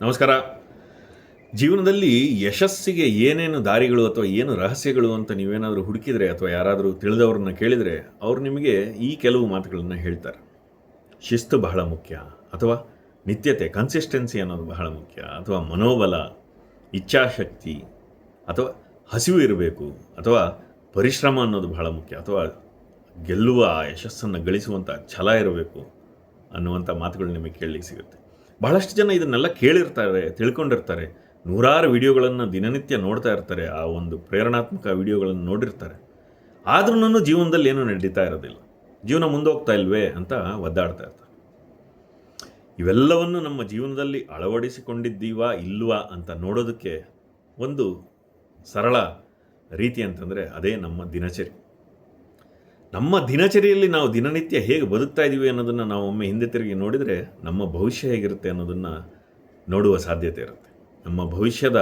ನಮಸ್ಕಾರ. ಜೀವನದಲ್ಲಿ ಯಶಸ್ಸಿಗೆ ಏನೇನು ದಾರಿಗಳು ಅಥವಾ ಏನು ರಹಸ್ಯಗಳು ಅಂತ ನೀವೇನಾದರೂ ಹುಡುಕಿದರೆ ಅಥವಾ ಯಾರಾದರೂ ತಿಳಿದವ್ರನ್ನ ಕೇಳಿದರೆ ಅವ್ರು ನಿಮಗೆ ಈ ಕೆಲವು ಮಾತುಗಳನ್ನು ಹೇಳ್ತಾರೆ. ಶಿಸ್ತು ಬಹಳ ಮುಖ್ಯ, ಅಥವಾ ನಿತ್ಯತೆ ಕನ್ಸಿಸ್ಟೆನ್ಸಿ ಅನ್ನೋದು ಬಹಳ ಮುಖ್ಯ, ಅಥವಾ ಮನೋಬಲ, ಇಚ್ಛಾಶಕ್ತಿ, ಅಥವಾ ಹಸಿವು ಇರಬೇಕು, ಅಥವಾ ಪರಿಶ್ರಮ ಅನ್ನೋದು ಬಹಳ ಮುಖ್ಯ, ಅಥವಾ ಗೆಲ್ಲುವ ಯಶಸ್ಸನ್ನು ಗಳಿಸುವಂಥ ಛಲ ಇರಬೇಕು ಅನ್ನುವಂಥ ಮಾತುಗಳು ನಿಮಗೆ ಕೇಳಲಿಕ್ಕೆ ಸಿಗುತ್ತೆ. ಬಹಳಷ್ಟು ಜನ ಇದನ್ನೆಲ್ಲ ಕೇಳಿರ್ತಾರೆ, ತಿಳ್ಕೊಂಡಿರ್ತಾರೆ, ನೂರಾರು ವಿಡಿಯೋಗಳನ್ನು ದಿನನಿತ್ಯ ನೋಡ್ತಾ ಇರ್ತಾರೆ, ಆ ಒಂದು ಪ್ರೇರಣಾತ್ಮಕ ವಿಡಿಯೋಗಳನ್ನು ನೋಡಿರ್ತಾರೆ. ಆದ್ರೂ ಜೀವನದಲ್ಲಿ ಏನೂ ನಡೀತಾ ಇರೋದಿಲ್ಲ, ಜೀವನ ಮುಂದೋಗ್ತಾ ಇಲ್ವೇ ಅಂತ ಒದ್ದಾಡ್ತಾ ಇರ್ತಾರೆ. ಇವೆಲ್ಲವನ್ನು ನಮ್ಮ ಜೀವನದಲ್ಲಿ ಅಳವಡಿಸಿಕೊಂಡಿದ್ದೀವಾ ಇಲ್ವಾ ಅಂತ ನೋಡೋದಕ್ಕೆ ಒಂದು ಸರಳ ರೀತಿ ಅಂತಂದರೆ ಅದೇ ನಮ್ಮ ದಿನಚರಿ. ನಮ್ಮ ದಿನಚರಿಯಲ್ಲಿ ನಾವು ದಿನನಿತ್ಯ ಹೇಗೆ ಬದುಕ್ತಾ ಇದ್ದೀವಿ ಅನ್ನೋದನ್ನು ನಾವು ಒಮ್ಮೆ ಹಿಂದೆ ತಿರುಗಿ ನೋಡಿದರೆ ನಮ್ಮ ಭವಿಷ್ಯ ಹೇಗಿರುತ್ತೆ ಅನ್ನೋದನ್ನು ನೋಡುವ ಸಾಧ್ಯತೆ ಇರುತ್ತೆ. ನಮ್ಮ ಭವಿಷ್ಯದ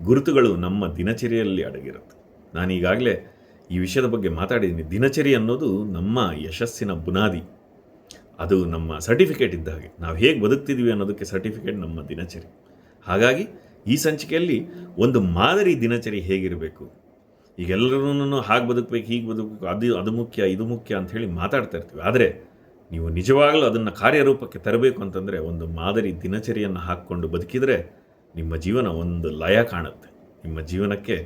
ಗುರುತುಗಳು ನಮ್ಮ ದಿನಚರಿಯಲ್ಲಿ ಅಡಗಿರುತ್ತೆ. ನಾನು ಈಗಾಗಲೇ ಈ ವಿಷಯದ ಬಗ್ಗೆ ಮಾತಾಡಿದ್ದೀನಿ. ದಿನಚರಿ ಅನ್ನೋದು ನಮ್ಮ ಯಶಸ್ಸಿನ ಬುನಾದಿ. ಅದು ನಮ್ಮ ಸರ್ಟಿಫಿಕೇಟ್ ಇದ್ದ ಹಾಗೆ. ನಾವು ಹೇಗೆ ಬದುಕ್ತಿದ್ದೀವಿ ಅನ್ನೋದಕ್ಕೆ ಸರ್ಟಿಫಿಕೇಟ್ ನಮ್ಮ ದಿನಚರಿ. ಹಾಗಾಗಿ ಈ ಸಂಚಿಕೆಯಲ್ಲಿ ಒಂದು ಮಾದರಿ ದಿನಚರಿ ಹೇಗಿರಬೇಕು, ಈಗ ಎಲ್ಲರೂ ಹಾಗೆ ಬದುಕಬೇಕು, ಹೀಗೆ ಬದುಕಬೇಕು, ಅದು ಮುಖ್ಯ, ಇದು ಮುಖ್ಯ ಅಂಥೇಳಿ ಮಾತಾಡ್ತಾ ಇರ್ತೀವಿ. ಆದರೆ ನೀವು ನಿಜವಾಗಲೂ ಅದನ್ನು ಕಾರ್ಯರೂಪಕ್ಕೆ ತರಬೇಕು ಅಂತಂದರೆ ಒಂದು ಮಾದರಿ ದಿನಚರಿಯನ್ನು ಹಾಕ್ಕೊಂಡು ಬದುಕಿದರೆ ನಿಮ್ಮ ಜೀವನ ಒಂದು ಲಯ ಕಾಣುತ್ತೆ, ನಿಮ್ಮ ಜೀವನಕ್ಕೆ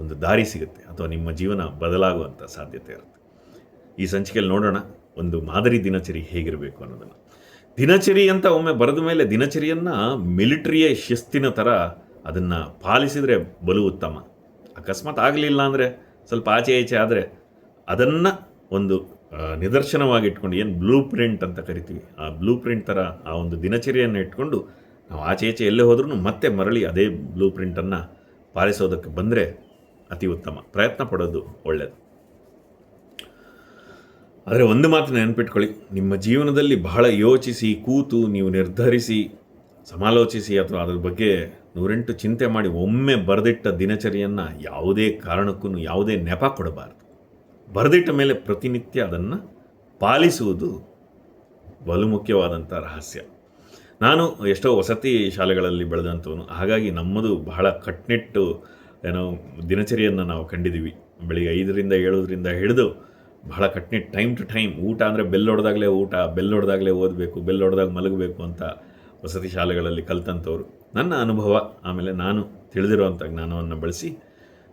ಒಂದು ದಾರಿ ಸಿಗುತ್ತೆ, ಅಥವಾ ನಿಮ್ಮ ಜೀವನ ಬದಲಾಗುವಂಥ ಸಾಧ್ಯತೆ ಇರುತ್ತೆ. ಈ ಸಂಚಿಕೆಯಲ್ಲಿ ನೋಡೋಣ ಒಂದು ಮಾದರಿ ದಿನಚರಿ ಹೇಗಿರಬೇಕು ಅನ್ನೋದನ್ನು. ದಿನಚರಿ ಅಂತ ಒಮ್ಮೆ ಬರೆದ ಮೇಲೆ ದಿನಚರಿಯನ್ನು ಮಿಲಿಟರಿಯ ಶಿಸ್ತಿನ ಥರ ಅದನ್ನು ಪಾಲಿಸಿದರೆ ಬಲು ಉತ್ತಮ. ಅಕಸ್ಮಾತ್ ಆಗಲಿಲ್ಲ ಅಂದರೆ ಸ್ವಲ್ಪ ಆಚೆ ಈಚೆ ಆದರೆ ಅದನ್ನು ಒಂದು ನಿದರ್ಶನವಾಗಿ ಇಟ್ಕೊಂಡು, ಏನು ಬ್ಲೂ ಪ್ರಿಂಟ್ ಅಂತ ಕರಿತೀವಿ, ಆ ಬ್ಲೂ ಪ್ರಿಂಟ್ ಥರ ಆ ಒಂದು ದಿನಚರಿಯನ್ನು ಇಟ್ಕೊಂಡು ನಾವು ಆಚೆ ಈಚೆ ಎಲ್ಲೇ ಹೋದ್ರೂ ಮತ್ತೆ ಮರಳಿ ಅದೇ ಬ್ಲೂ ಪ್ರಿಂಟನ್ನು ಪಾಲಿಸೋದಕ್ಕೆ ಬಂದರೆ ಅತಿ ಉತ್ತಮ. ಪ್ರಯತ್ನ ಪಡೋದು ಒಳ್ಳೆಯದು. ಆದರೆ ಒಂದು ಮಾತು ನೆನಪಿಟ್ಕೊಳ್ಳಿ, ನಿಮ್ಮ ಜೀವನದಲ್ಲಿ ಬಹಳ ಯೋಚಿಸಿ ಕೂತು ನೀವು ನಿರ್ಧರಿಸಿ ಸಮಾಲೋಚಿಸಿ ಅಥವಾ ಅದ್ರ ಬಗ್ಗೆ 108 ಚಿಂತೆ ಮಾಡಿ ಒಮ್ಮೆ ಬರೆದಿಟ್ಟ ದಿನಚರಿಯನ್ನು ಯಾವುದೇ ಕಾರಣಕ್ಕೂ ಯಾವುದೇ ನೆಪ ಕೊಡಬಾರ್ದು. ಬರೆದಿಟ್ಟ ಮೇಲೆ ಪ್ರತಿನಿತ್ಯ ಅದನ್ನು ಪಾಲಿಸುವುದು ಬಲು ಮುಖ್ಯವಾದಂಥ ರಹಸ್ಯ. ನಾನು ಎಷ್ಟೋ ವಸತಿ ಶಾಲೆಗಳಲ್ಲಿ ಬೆಳೆದಂಥವನು, ಹಾಗಾಗಿ ನಮ್ಮದು ಬಹಳ ಕಟ್ನಿಟ್ಟು ದಿನಚರಿಯನ್ನು ನಾವು ಕಂಡಿದ್ದೀವಿ. ಬೆಳಿಗ್ಗೆ 5ರಿಂದ 7ರಿಂದ ಹಿಡಿದು ಬಹಳ ಕಟ್ನಿಟ್ಟು, ಟೈಮ್ ಟು ಟೈಮ್, ಊಟ ಅಂದರೆ ಬೆಲ್ ಹೊಡೆದಾಗಲೇ ಊಟ, ಬೆಲ್ ಹೊಡೆದಾಗಲೇ ಓದಬೇಕು, ಬೆಲ್ ಹೊಡೆದಾಗ ಮಲಗಬೇಕು ಅಂತ ವಸತಿ ಶಾಲೆಗಳಲ್ಲಿ ಕಲಿತಂಥವ್ರು. ನನ್ನ ಅನುಭವ ಆಮೇಲೆ ನಾನು ತಿಳಿದಿರುವಂಥ ಜ್ಞಾನವನ್ನು ಬಳಸಿ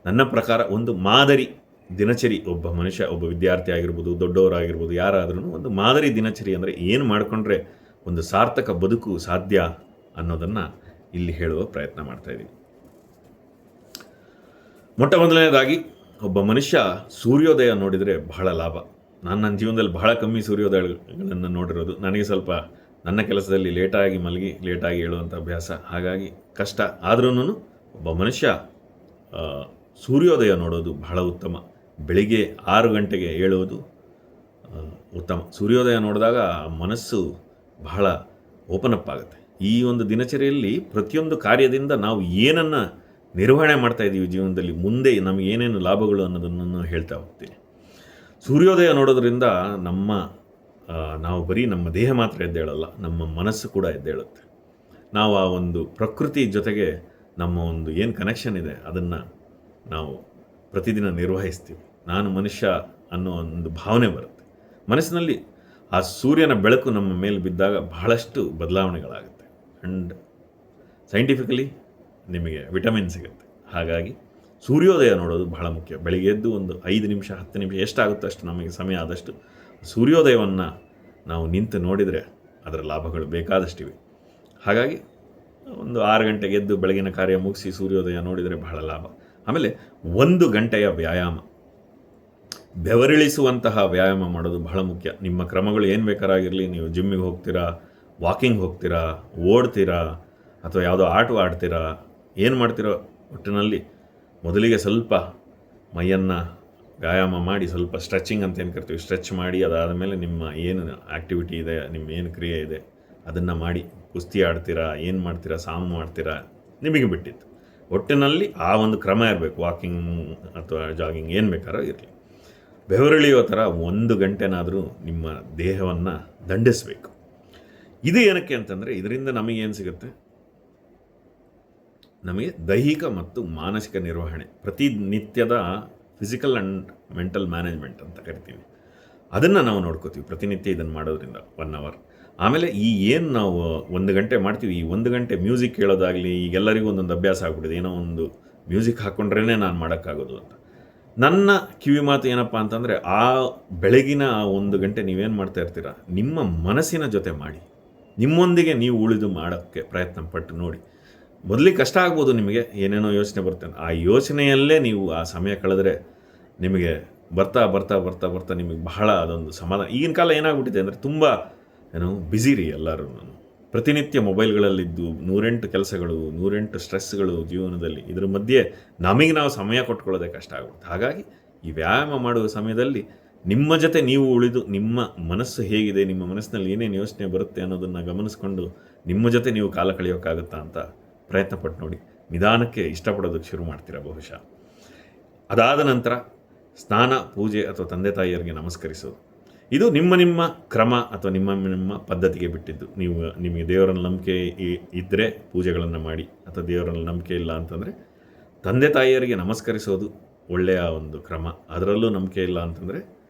ನನ್ನ ಪ್ರಕಾರ ಒಂದು ಮಾದರಿ ದಿನಚರಿ, ಒಬ್ಬ ಮನುಷ್ಯ, ಒಬ್ಬ ವಿದ್ಯಾರ್ಥಿ ಆಗಿರ್ಬೋದು, ದೊಡ್ಡವರಾಗಿರ್ಬೋದು, ಯಾರಾದ್ರೂ ಒಂದು ಮಾದರಿ ದಿನಚರಿ ಅಂದರೆ ಏನು ಮಾಡಿಕೊಂಡ್ರೆ ಒಂದು ಸಾರ್ಥಕ ಬದುಕು ಸಾಧ್ಯ ಅನ್ನೋದನ್ನು ಇಲ್ಲಿ ಹೇಳುವ ಪ್ರಯತ್ನ ಮಾಡ್ತಾಯಿದ್ದೀನಿ. ಮೊಟ್ಟ ಮೊದಲನೇದಾಗಿ ಒಬ್ಬ ಮನುಷ್ಯ ಸೂರ್ಯೋದಯ ನೋಡಿದರೆ ಬಹಳ ಲಾಭ. ನಾನು ನನ್ನ ಜೀವನದಲ್ಲಿ ಬಹಳ ಕಮ್ಮಿ ಸೂರ್ಯೋದಯಗಳನ್ನು ನೋಡಿರೋದು. ನನಗೆ ಸ್ವಲ್ಪ ನನ್ನ ಕೆಲಸದಲ್ಲಿ ಲೇಟಾಗಿ ಮಲಗಿ ಲೇಟಾಗಿ ಹೇಳುವಂಥ ಅಭ್ಯಾಸ, ಹಾಗಾಗಿ ಕಷ್ಟ. ಆದ್ರೂ ಒಬ್ಬ ಮನುಷ್ಯ ಸೂರ್ಯೋದಯ ನೋಡೋದು ಬಹಳ ಉತ್ತಮ. ಬೆಳಿಗ್ಗೆ 6 ಗಂಟೆಗೆ ಏಳುವುದು ಉತ್ತಮ. ಸೂರ್ಯೋದಯ ನೋಡಿದಾಗ ಮನಸ್ಸು ಬಹಳ ಓಪನ್ ಅಪ್ ಆಗುತ್ತೆ. ಈ ಒಂದು ದಿನಚರಿಯಲ್ಲಿ ಪ್ರತಿಯೊಂದು ಕಾರ್ಯದಿಂದ ನಾವು ಏನನ್ನು ನಿರ್ವಹಣೆ ಮಾಡ್ತಾಯಿದ್ದೀವಿ ಜೀವನದಲ್ಲಿ, ಮುಂದೆ ನಮಗೆ ಏನೇನು ಲಾಭಗಳು ಅನ್ನೋದನ್ನು ಹೇಳ್ತಾ ಹೋಗ್ತೀನಿ. ಸೂರ್ಯೋದಯ ನೋಡೋದ್ರಿಂದ ನಾವು ಬರೀ ನಮ್ಮ ದೇಹ ಮಾತ್ರ ಎದ್ದೇಳಲ್ಲ, ನಮ್ಮ ಮನಸ್ಸು ಕೂಡ ಎದ್ದೇಳುತ್ತೆ. ನಾವು ಆ ಒಂದು ಪ್ರಕೃತಿ ಜೊತೆಗೆ ನಮ್ಮ ಒಂದು ಏನು ಕನೆಕ್ಷನ್ ಇದೆ ಅದನ್ನು ನಾವು ಪ್ರತಿದಿನ ನಿರ್ವಹಿಸ್ತೀವಿ. ನಾನು ಮನುಷ್ಯ ಅನ್ನೋ ಒಂದು ಭಾವನೆ ಬರುತ್ತೆ ಮನಸ್ಸಿನಲ್ಲಿ. ಆ ಸೂರ್ಯನ ಬೆಳಕು ನಮ್ಮ ಮೇಲೆ ಬಿದ್ದಾಗ ಬಹಳಷ್ಟು ಬದಲಾವಣೆಗಳಾಗುತ್ತೆ. ಆ್ಯಂಡ್ ಸೈಂಟಿಫಿಕಲಿ ನಿಮಗೆ ವಿಟಮಿನ್ ಸಿಗುತ್ತೆ. ಹಾಗಾಗಿ ಸೂರ್ಯೋದಯ ನೋಡೋದು ಬಹಳ ಮುಖ್ಯ. ಬೆಳಿಗ್ಗೆ ಎದ್ದು ಒಂದು 5 ನಿಮಿಷ 10 ನಿಮಿಷ ಎಷ್ಟಾಗುತ್ತೋ ಅಷ್ಟು, ನಮಗೆ ಸಮಯ ಆದಷ್ಟು ಸೂರ್ಯೋದಯವನ್ನು ನಾವು ನಿಂತು ನೋಡಿದರೆ ಅದರ ಲಾಭಗಳು ಬೇಕಾದಷ್ಟಿವೆ. ಹಾಗಾಗಿ ಒಂದು 6 ಗಂಟೆಗೆ ಎದ್ದು ಬೆಳಗಿನ ಕಾರ್ಯ ಮುಗಿಸಿ ಸೂರ್ಯೋದಯ ನೋಡಿದರೆ ಬಹಳ ಲಾಭ. ಆಮೇಲೆ 1 ಗಂಟೆಯ ವ್ಯಾಯಾಮ, ಬೆವರಿಳಿಸುವಂತಹ ವ್ಯಾಯಾಮ ಮಾಡೋದು ಬಹಳ ಮುಖ್ಯ. ನಿಮ್ಮ ಕ್ರಮಗಳು ಏನು ಬೇಕಾರಾಗಿರಲಿ, ನೀವು ಜಿಮ್ಮಿಗೆ ಹೋಗ್ತೀರಾ, ವಾಕಿಂಗ್ ಹೋಗ್ತೀರಾ, ಓಡ್ತೀರಾ, ಅಥವಾ ಯಾವುದೋ ಆಟ ಆಡ್ತೀರಾ, ಏನು ಮಾಡ್ತೀರೋ, ಒಟ್ಟಿನಲ್ಲಿ ಮೊದಲಿಗೆ ಸ್ವಲ್ಪ ಮೈಯನ್ನು ವ್ಯಾಯಾಮ ಮಾಡಿ, ಸ್ವಲ್ಪ ಸ್ಟ್ರೆಚಿಂಗ್ ಅಂತ ಏನು ಕರಿತೀವಿ, ಸ್ಟ್ರೆಚ್ ಮಾಡಿ, ಅದಾದ ಮೇಲೆ ನಿಮ್ಮ ಏನು ಆ್ಯಕ್ಟಿವಿಟಿ ಇದೆ, ನಿಮ್ಮ ಏನು ಕ್ರಿಯೆ ಇದೆ ಅದನ್ನು ಮಾಡಿ. ಕುಸ್ತಿ ಆಡ್ತೀರಾ, ಏನು ಮಾಡ್ತೀರಾ, ಸಾಮು ಮಾಡ್ತೀರಾ, ನಿಮಗೆ ಬಿಟ್ಟಿತ್ತು. ಒಟ್ಟಿನಲ್ಲಿ ಆ ಒಂದು ಕ್ರಮ ಇರಬೇಕು. ವಾಕಿಂಗ್ ಅಥವಾ ಜಾಗಿಂಗ್ ಏನು ಬೇಕಾದ್ರೂ ಇರಲಿ. ಬೆವರಿಳಿಯೋ ಥರ 1 ಗಂಟೆನಾದರೂ ನಿಮ್ಮ ದೇಹವನ್ನು ದಂಡಿಸಬೇಕು. ಇದು ಏನಕ್ಕೆ ಅಂತಂದರೆ ಇದರಿಂದ ನಮಗೇನು ಸಿಗುತ್ತೆ, ನಮಗೆ ದೈಹಿಕ ಮತ್ತು ಮಾನಸಿಕ ನಿರ್ವಹಣೆ, ಪ್ರತಿನಿತ್ಯದ ಫಿಸಿಕಲ್ ಆ್ಯಂಡ್ ಮೆಂಟಲ್ ಮ್ಯಾನೇಜ್ಮೆಂಟ್ ಅಂತ ಕರಿತೀವಿ, ಅದನ್ನು ನಾವು ನೋಡ್ಕೋತೀವಿ ಪ್ರತಿನಿತ್ಯ ಇದನ್ನು ಮಾಡೋದ್ರಿಂದ 1 ಅವರ್. ಆಮೇಲೆ ಈ ಏನು ನಾವು 1 ಗಂಟೆ ಮಾಡ್ತೀವಿ, ಈ 1 ಗಂಟೆ ಮ್ಯೂಸಿಕ್ ಕೇಳೋದಾಗಲಿ, ಈಗೆಲ್ಲರಿಗೂ ಒಂದೊಂದು ಅಭ್ಯಾಸ ಆಗ್ಬಿಟ್ಟಿದೆ, ಏನೋ ಒಂದು ಮ್ಯೂಸಿಕ್ ಹಾಕ್ಕೊಂಡ್ರೇ ನಾನು ಮಾಡೋಕ್ಕಾಗೋದು ಅಂತ. ನನ್ನ ಕಿವಿ ಮಾತು ಏನಪ್ಪ ಅಂತಂದರೆ, ಆ ಬೆಳಗಿನ ಆ 1 ಗಂಟೆ ನೀವೇನು ಮಾಡ್ತಾ ಇರ್ತೀರ, ನಿಮ್ಮ ಮನಸ್ಸಿನ ಜೊತೆ ಮಾಡಿ, ನಿಮ್ಮೊಂದಿಗೆ ನೀವು ಉಳಿದು ಮಾಡೋಕ್ಕೆ ಪ್ರಯತ್ನ ಪಟ್ಟು ನೋಡಿ. ಮೊದಲಿಗೆ ಕಷ್ಟ ಆಗ್ಬೋದು, ನಿಮಗೆ ಏನೇನೋ ಯೋಚನೆ ಬರುತ್ತೆ, ಆ ಯೋಚನೆಯಲ್ಲೇ ನೀವು ಆ ಸಮಯ ಕಳೆದ್ರೆ ನಿಮಗೆ ಬರ್ತಾ ಬರ್ತಾ ಬರ್ತಾ ಬರ್ತಾ ನಿಮಗೆ ಬಹಳ ಅದೊಂದು ಸಮಾಧಾನ. ಈಗಿನ ಕಾಲ ಏನಾಗ್ಬಿಟ್ಟಿದೆ ಅಂದರೆ ತುಂಬ ಬ್ಯುಸಿ ರೀ ಎಲ್ಲರೂ. ಪ್ರತಿನಿತ್ಯ ಮೊಬೈಲ್ಗಳಲ್ಲಿದ್ದು 108 ಕೆಲಸಗಳು, 108 ಸ್ಟ್ರೆಸ್ಗಳು ಜೀವನದಲ್ಲಿ. ಇದ್ರ ಮಧ್ಯೆ ನಮಗೆ ನಾವು ಸಮಯ ಕೊಟ್ಕೊಳ್ಳೋದೇ ಕಷ್ಟ ಆಗುತ್ತೆ. ಹಾಗಾಗಿ ಈ ವ್ಯಾಯಾಮ ಮಾಡುವ ಸಮಯದಲ್ಲಿ ನಿಮ್ಮ ಜೊತೆ ನೀವು ಉಳಿದು, ನಿಮ್ಮ ಮನಸ್ಸು ಹೇಗಿದೆ, ನಿಮ್ಮ ಮನಸ್ಸಿನಲ್ಲಿ ಏನೇನು ಯೋಚನೆ ಬರುತ್ತೆ ಅನ್ನೋದನ್ನು ಗಮನಿಸ್ಕೊಂಡು ನಿಮ್ಮ ಜೊತೆ ನೀವು ಕಾಲ ಕಳೆಯೋಕ್ಕಾಗುತ್ತಾ ಅಂತ ಪ್ರಯತ್ನ ಪಟ್ಟು ನೋಡಿ. ನಿಧಾನಕ್ಕೆ ಇಷ್ಟಪಡೋದಕ್ಕೆ ಶುರು ಮಾಡ್ತೀರಾ ಬಹುಶಃ. ಅದಾದ ನಂತರ ಸ್ನಾನ, ಪೂಜೆ ಅಥವಾ ತಂದೆ ತಾಯಿಯರಿಗೆ ನಮಸ್ಕರಿಸೋದು. ಇದು ನಿಮ್ಮ ಕ್ರಮ ಅಥವಾ ನಿಮ್ಮ ಪದ್ಧತಿಗೆ ಬಿಟ್ಟಿದ್ದು. ನಿಮಗೆ ದೇವರಲ್ಲಿ ನಂಬಿಕೆ ಇದ್ದರೆ ಪೂಜೆಗಳನ್ನು ಮಾಡಿ, ಅಥವಾ ದೇವರಲ್ಲಿ ನಂಬಿಕೆ ಇಲ್ಲ ಅಂತಂದರೆ ತಂದೆ ತಾಯಿಯರಿಗೆ ನಮಸ್ಕರಿಸೋದು ಒಳ್ಳೆಯ ಒಂದು ಕ್ರಮ. ಅದರಲ್ಲೂ ನಂಬಿಕೆ ಇಲ್ಲ ಅಂತಂದರೆ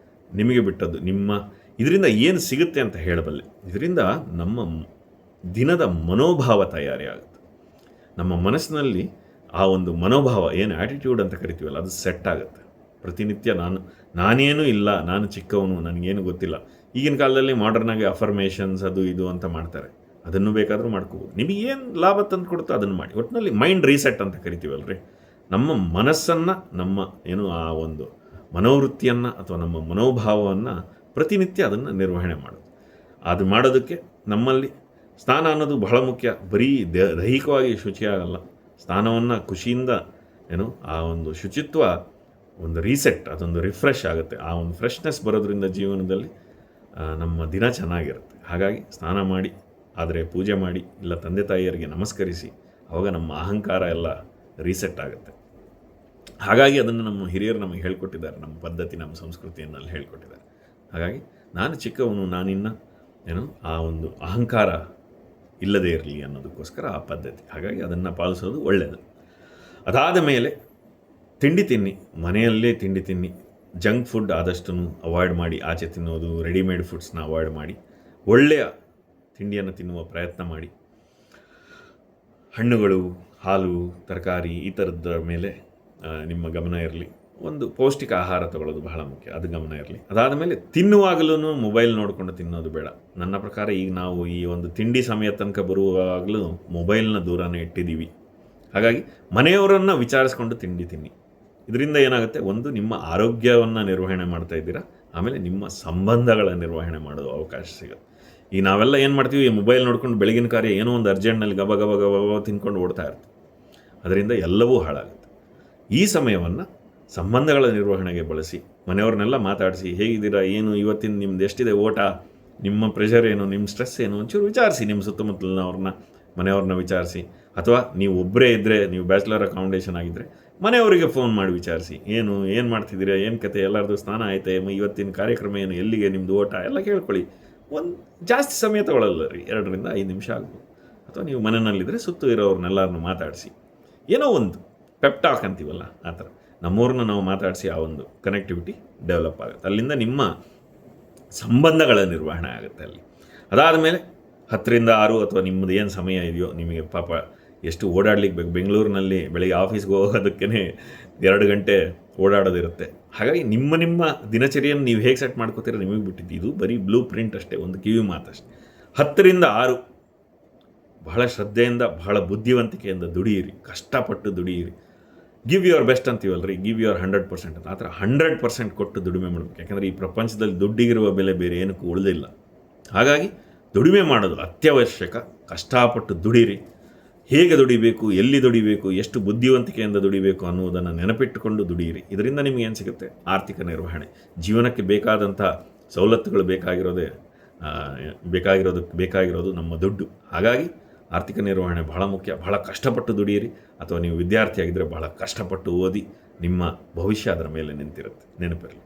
ನಿಮಗೆ ಬಿಟ್ಟದ್ದು. ಇದರಿಂದ ಏನು ಸಿಗುತ್ತೆ ಅಂತ ಹೇಳಬಲ್ಲೆ. ಇದರಿಂದ ನಮ್ಮ ದಿನದ ಮನೋಭಾವ ತಯಾರಿ ಆಗುತ್ತೆ. ನಮ್ಮ ಮನಸ್ಸಿನಲ್ಲಿ ಆ ಒಂದು ಮನೋಭಾವ, ಏನು ಆ್ಯಟಿಟ್ಯೂಡ್ ಅಂತ ಕರಿತೀವಲ್ಲ, ಅದು ಸೆಟ್ ಆಗುತ್ತೆ. ಪ್ರತಿನಿತ್ಯ ನಾನೇನೂ ಇಲ್ಲ, ನಾನು ಚಿಕ್ಕವನು, ನನಗೇನು ಗೊತ್ತಿಲ್ಲ. ಈಗಿನ ಕಾಲದಲ್ಲಿ ಮಾಡರ್ನಾಗಿ ಅಫರ್ಮೇಷನ್ಸ್ ಅದು ಇದು ಅಂತ ಮಾಡ್ತಾರೆ. ಅದನ್ನು ಬೇಕಾದರೂ ಮಾಡ್ಕೋಬೋದು. ನಿಮಗೇನು ಲಾಭ ತಂದು ಕೊಡುತ್ತೋ ಅದನ್ನು ಮಾಡಿ. ಒಟ್ಟಿನಲ್ಲಿ ಮೈಂಡ್ ರೀಸೆಟ್ ಅಂತ ಕರಿತೀವಲ್ರಿ, ನಮ್ಮ ಮನಸ್ಸನ್ನು, ನಮ್ಮ ಆ ಒಂದು ಮನೋವೃತ್ತಿಯನ್ನು ಅಥವಾ ನಮ್ಮ ಮನೋಭಾವವನ್ನು ಪ್ರತಿನಿತ್ಯ ಅದನ್ನು ನಿರ್ವಹಣೆ ಮಾಡೋದು. ಅದು ಮಾಡೋದಕ್ಕೆ ನಮ್ಮಲ್ಲಿ ಸ್ನಾನ ಅನ್ನೋದು ಬಹಳ ಮುಖ್ಯ. ಬರೀ ದೈಹಿಕವಾಗಿ ಶುಚಿಯಾಗಲ್ಲ, ಸ್ನಾನವನ್ನು ಖುಷಿಯಿಂದ ಆ ಒಂದು ಶುಚಿತ್ವ ಒಂದು ರೀಸೆಟ್, ಅದೊಂದು ರಿಫ್ರೆಶ್ ಆಗುತ್ತೆ. ಆ ಒಂದು ಫ್ರೆಶ್ನೆಸ್ ಬರೋದ್ರಿಂದ ಜೀವನದಲ್ಲಿ ನಮ್ಮ ದಿನ ಚೆನ್ನಾಗಿರುತ್ತೆ. ಹಾಗಾಗಿ ಸ್ನಾನ ಮಾಡಿ, ಆದರೆ ಪೂಜೆ ಮಾಡಿ, ಇಲ್ಲ ತಂದೆ ತಾಯಿಯರಿಗೆ ನಮಸ್ಕರಿಸಿ, ಆವಾಗ ನಮ್ಮ ಅಹಂಕಾರ ಎಲ್ಲ ರೀಸೆಟ್ ಆಗುತ್ತೆ. ಹಾಗಾಗಿ ಅದನ್ನು ನಮ್ಮ ಹಿರಿಯರು ನಮಗೆ ಹೇಳ್ಕೊಟ್ಟಿದ್ದಾರೆ, ನಮ್ಮ ಪದ್ಧತಿ, ನಮ್ಮ ಸಂಸ್ಕೃತಿಯನ್ನಲ್ಲಿ ಹೇಳ್ಕೊಟ್ಟಿದ್ದಾರೆ. ಹಾಗಾಗಿ ನಾನು ಚಿಕ್ಕವನು, ನಾನಿನ್ನ ಆ ಒಂದು ಅಹಂಕಾರ ಇಲ್ಲದೇ ಇರಲಿ ಅನ್ನೋದಕ್ಕೋಸ್ಕರ ಆ ಪದ್ಧತಿ. ಹಾಗಾಗಿ ಅದನ್ನು ಪಾಲಿಸೋದು ಒಳ್ಳೆಯದು. ಅದಾದ ಮೇಲೆ ತಿಂಡಿ ತಿನ್ನಿ, ಮನೆಯಲ್ಲೇ ತಿಂಡಿ ತಿನ್ನಿ. ಜಂಕ್ ಫುಡ್ ಆದಷ್ಟು ಅವಾಯ್ಡ್ ಮಾಡಿ, ಆಚೆ ತಿನ್ನೋದು, ರೆಡಿಮೇಡ್ ಫುಡ್ಸ್ನ ಅವಾಯ್ಡ್ ಮಾಡಿ, ಒಳ್ಳೆಯ ತಿಂಡಿಯನ್ನು ತಿನ್ನುವ ಪ್ರಯತ್ನ ಮಾಡಿ. ಹಣ್ಣುಗಳು, ಹಾಲು, ತರಕಾರಿ ಈ ಥರದ ಮೇಲೆ ನಿಮ್ಮ ಗಮನ ಇರಲಿ. ಒಂದು ಪೌಷ್ಟಿಕ ಆಹಾರ ತಗೊಳ್ಳೋದು ಬಹಳ ಮುಖ್ಯ, ಅದು ಗಮನ ಇರಲಿ. ಅದಾದ ಮೇಲೆ ತಿನ್ನುವಾಗಲೂ ಮೊಬೈಲ್ ನೋಡಿಕೊಂಡು ತಿನ್ನೋದು ಬೇಡ. ನನ್ನ ಪ್ರಕಾರ ಈಗ ನಾವು ಈ ಒಂದು ತಿಂಡಿ ಸಮಯ ತನಕ ಬರುವಾಗಲೂ ಮೊಬೈಲ್ನ ದೂರನೇ ಇಟ್ಟಿದ್ದೀವಿ. ಹಾಗಾಗಿ ಮನೆಯವರನ್ನು ವಿಚಾರಿಸ್ಕೊಂಡು ತಿಂಡಿ ತಿನ್ನಿ. ಇದರಿಂದ ಏನಾಗುತ್ತೆ, ಒಂದು ನಿಮ್ಮ ಆರೋಗ್ಯವನ್ನು ನಿರ್ವಹಣೆ ಮಾಡ್ತಾ ಇದ್ದೀರಾ, ಆಮೇಲೆ ನಿಮ್ಮ ಸಂಬಂಧಗಳ ನಿರ್ವಹಣೆ ಮಾಡೋದು ಅವಕಾಶ ಸಿಗುತ್ತೆ. ಈಗ ನಾವೆಲ್ಲ ಏನು ಮಾಡ್ತೀವಿ, ಈ ಮೊಬೈಲ್ ನೋಡ್ಕೊಂಡು ಬೆಳಗಿನ ಕಾರ್ಯ ಏನೋ ಒಂದು ಅರ್ಜೆಂಟ್ನಲ್ಲಿ ಗಬ ಗಬ ಗಬ ತಿನ್ಕೊಂಡು ಓಡ್ತಾ ಇರ್ತೀವಿ. ಅದರಿಂದ ಎಲ್ಲವೂ ಹಾಳಾಗುತ್ತೆ. ಈ ಸಮಯವನ್ನು ಸಂಬಂಧಗಳ ನಿರ್ವಹಣೆಗೆ ಬಳಸಿ, ಮನೆಯವ್ರನ್ನೆಲ್ಲ ಮಾತಾಡಿಸಿ, ಹೇಗಿದ್ದೀರಾ, ಏನು ಇವತ್ತಿನ ನಿಮ್ದು ಎಷ್ಟಿದೆ ಓಟ, ನಿಮ್ಮ ಪ್ರೆಷರ್ ಏನು, ನಿಮ್ಮ ಸ್ಟ್ರೆಸ್ ಏನು, ಒಂಚೂರು ವಿಚಾರಿಸಿ. ನಿಮ್ಮ ಸುತ್ತಮುತ್ತಲಿನವ್ರನ್ನ, ಮನೆಯವ್ರನ್ನ ವಿಚಾರಿಸಿ. ಅಥವಾ ನೀವು ಒಬ್ಬರೇ ಇದ್ದರೆ, ನೀವು ಬ್ಯಾಚುಲರ್ ಅಕಾಮಿಡೇಷನ್ ಆಗಿದ್ದರೆ ಮನೆಯವರಿಗೆ ಫೋನ್ ಮಾಡಿ ವಿಚಾರಿಸಿ. ಏನು ಮಾಡ್ತಿದ್ದೀರಾ, ಏನು ಕತೆ, ಎಲ್ಲರದು ಸ್ನಾನ ಆಯ್ತಾ, ಇವತ್ತಿನ ಕಾರ್ಯಕ್ರಮ ಏನು, ಎಲ್ಲಿಗೆ ನಿಮ್ಮದು ಓಟ ಎಲ್ಲ ಕೇಳ್ಕೊಳ್ಳಿ. ಒಂದು ಜಾಸ್ತಿ ಸಮಯ ತಗೊಳ್ಳಲ್ಲ ರೀ, 2 ರಿಂದ 5 ನಿಮಿಷ ಆಗ್ಬೋದು. ಅಥವಾ ನೀವು ಮನೆಯಲ್ಲಿದ್ದರೆ ಸುತ್ತು ಇರೋರನ್ನೆಲ್ಲರನ್ನು ಮಾತಾಡಿಸಿ, ಏನೋ ಒಂದು ಪೆಪ್ಟಾಕ್ ಅಂತೀವಲ್ಲ ಆ ಥರ ನಮ್ಮೂರನ್ನ ನಾವು ಮಾತಾಡಿಸಿ, ಆ ಒಂದು ಕನೆಕ್ಟಿವಿಟಿ ಡೆವಲಪ್ ಆಗುತ್ತೆ. ಅಲ್ಲಿಂದ ನಿಮ್ಮ ಸಂಬಂಧಗಳ ನಿರ್ವಹಣೆ ಆಗುತ್ತೆ ಅಲ್ಲಿ. ಅದಾದ ಮೇಲೆ 10 ರಿಂದ 6 ಅಥವಾ ನಿಮ್ಮದು ಏನು ಸಮಯ ಇದೆಯೋ, ನಿಮಗೆ ಪಾಪ ಎಷ್ಟು ಓಡಾಡ್ಲಿಕ್ಕೆ ಬೇಕು. ಬೆಂಗಳೂರಿನಲ್ಲಿ ಬೆಳಿಗ್ಗೆ ಆಫೀಸ್ಗೆ ಹೋಗೋದಕ್ಕೇ 2 ಗಂಟೆ ಓಡಾಡೋದಿರುತ್ತೆ. ಹಾಗಾಗಿ ನಿಮ್ಮ ದಿನಚರಿಯನ್ನು ನೀವು ಹೇಗೆ ಸೆಟ್ ಮಾಡ್ಕೋತೀರ ನಿಮಗೆ ಬಿಟ್ಟಿದ್ದು. ಇದು ಬರೀ ಬ್ಲೂ ಪ್ರಿಂಟ್ ಅಷ್ಟೇ, ಒಂದು ಕಿವಿ ಮಾತಷ್ಟೇ. 10 ರಿಂದ 6 ಬಹಳ ಶ್ರದ್ಧೆಯಿಂದ, ಬಹಳ ಬುದ್ಧಿವಂತಿಕೆಯಿಂದ ದುಡಿಯಿರಿ, ಕಷ್ಟಪಟ್ಟು ದುಡಿಯಿರಿ. ಗಿವ್ ಯುವರ್ ಬೆಸ್ಟ್ ಅಂತೀವಲ್ರಿ, ಗಿವ್ ಯುವರ್ 100% ಅಂತ. ಆ ಥರ 100% ಕೊಟ್ಟು ದುಡಿಮೆ ಮಾಡಬೇಕು. ಯಾಕಂದರೆ ಈ ಪ್ರಪಂಚದಲ್ಲಿ ದುಡ್ಡಿಗಿರುವ ಬೆಲೆ ಬೇರೆ ಏನಕ್ಕೂ ಉಳಿದಿಲ್ಲ. ಹಾಗಾಗಿ ದುಡಿಮೆ ಮಾಡೋದು ಅತ್ಯವಶ್ಯಕ. ಕಷ್ಟಪಟ್ಟು ದುಡಿಯಿರಿ. ಹೇಗೆ ದುಡಿಬೇಕು, ಎಲ್ಲಿ ದುಡಿಬೇಕು, ಎಷ್ಟು ಬುದ್ಧಿವಂತಿಕೆಯಿಂದ ದುಡಿಬೇಕು ಅನ್ನುವುದನ್ನು ನೆನಪಿಟ್ಟುಕೊಂಡು ದುಡಿಯಿರಿ. ಇದರಿಂದ ನಿಮಗೆ ಏನು ಸಿಗುತ್ತೆ, ಆರ್ಥಿಕ ನಿರ್ವಹಣೆ. ಜೀವನಕ್ಕೆ ಬೇಕಾದಂಥ ಸವಲತ್ತುಗಳು ಬೇಕಾಗಿರೋದು ನಮ್ಮ ದುಡ್ಡು. ಹಾಗಾಗಿ ಆರ್ಥಿಕ ನಿರ್ವಹಣೆ ಬಹಳ ಮುಖ್ಯ. ಬಹಳ ಕಷ್ಟಪಟ್ಟು ದುಡಿಯಿರಿ. ಅಥವಾ ನೀವು ವಿದ್ಯಾರ್ಥಿಯಾಗಿದ್ದರೆ ಬಹಳ ಕಷ್ಟಪಟ್ಟು ಓದಿ, ನಿಮ್ಮ ಭವಿಷ್ಯ ಅದರ ಮೇಲೆ ನಿಂತಿರುತ್ತೆ, ನೆನಪಿರಲಿ.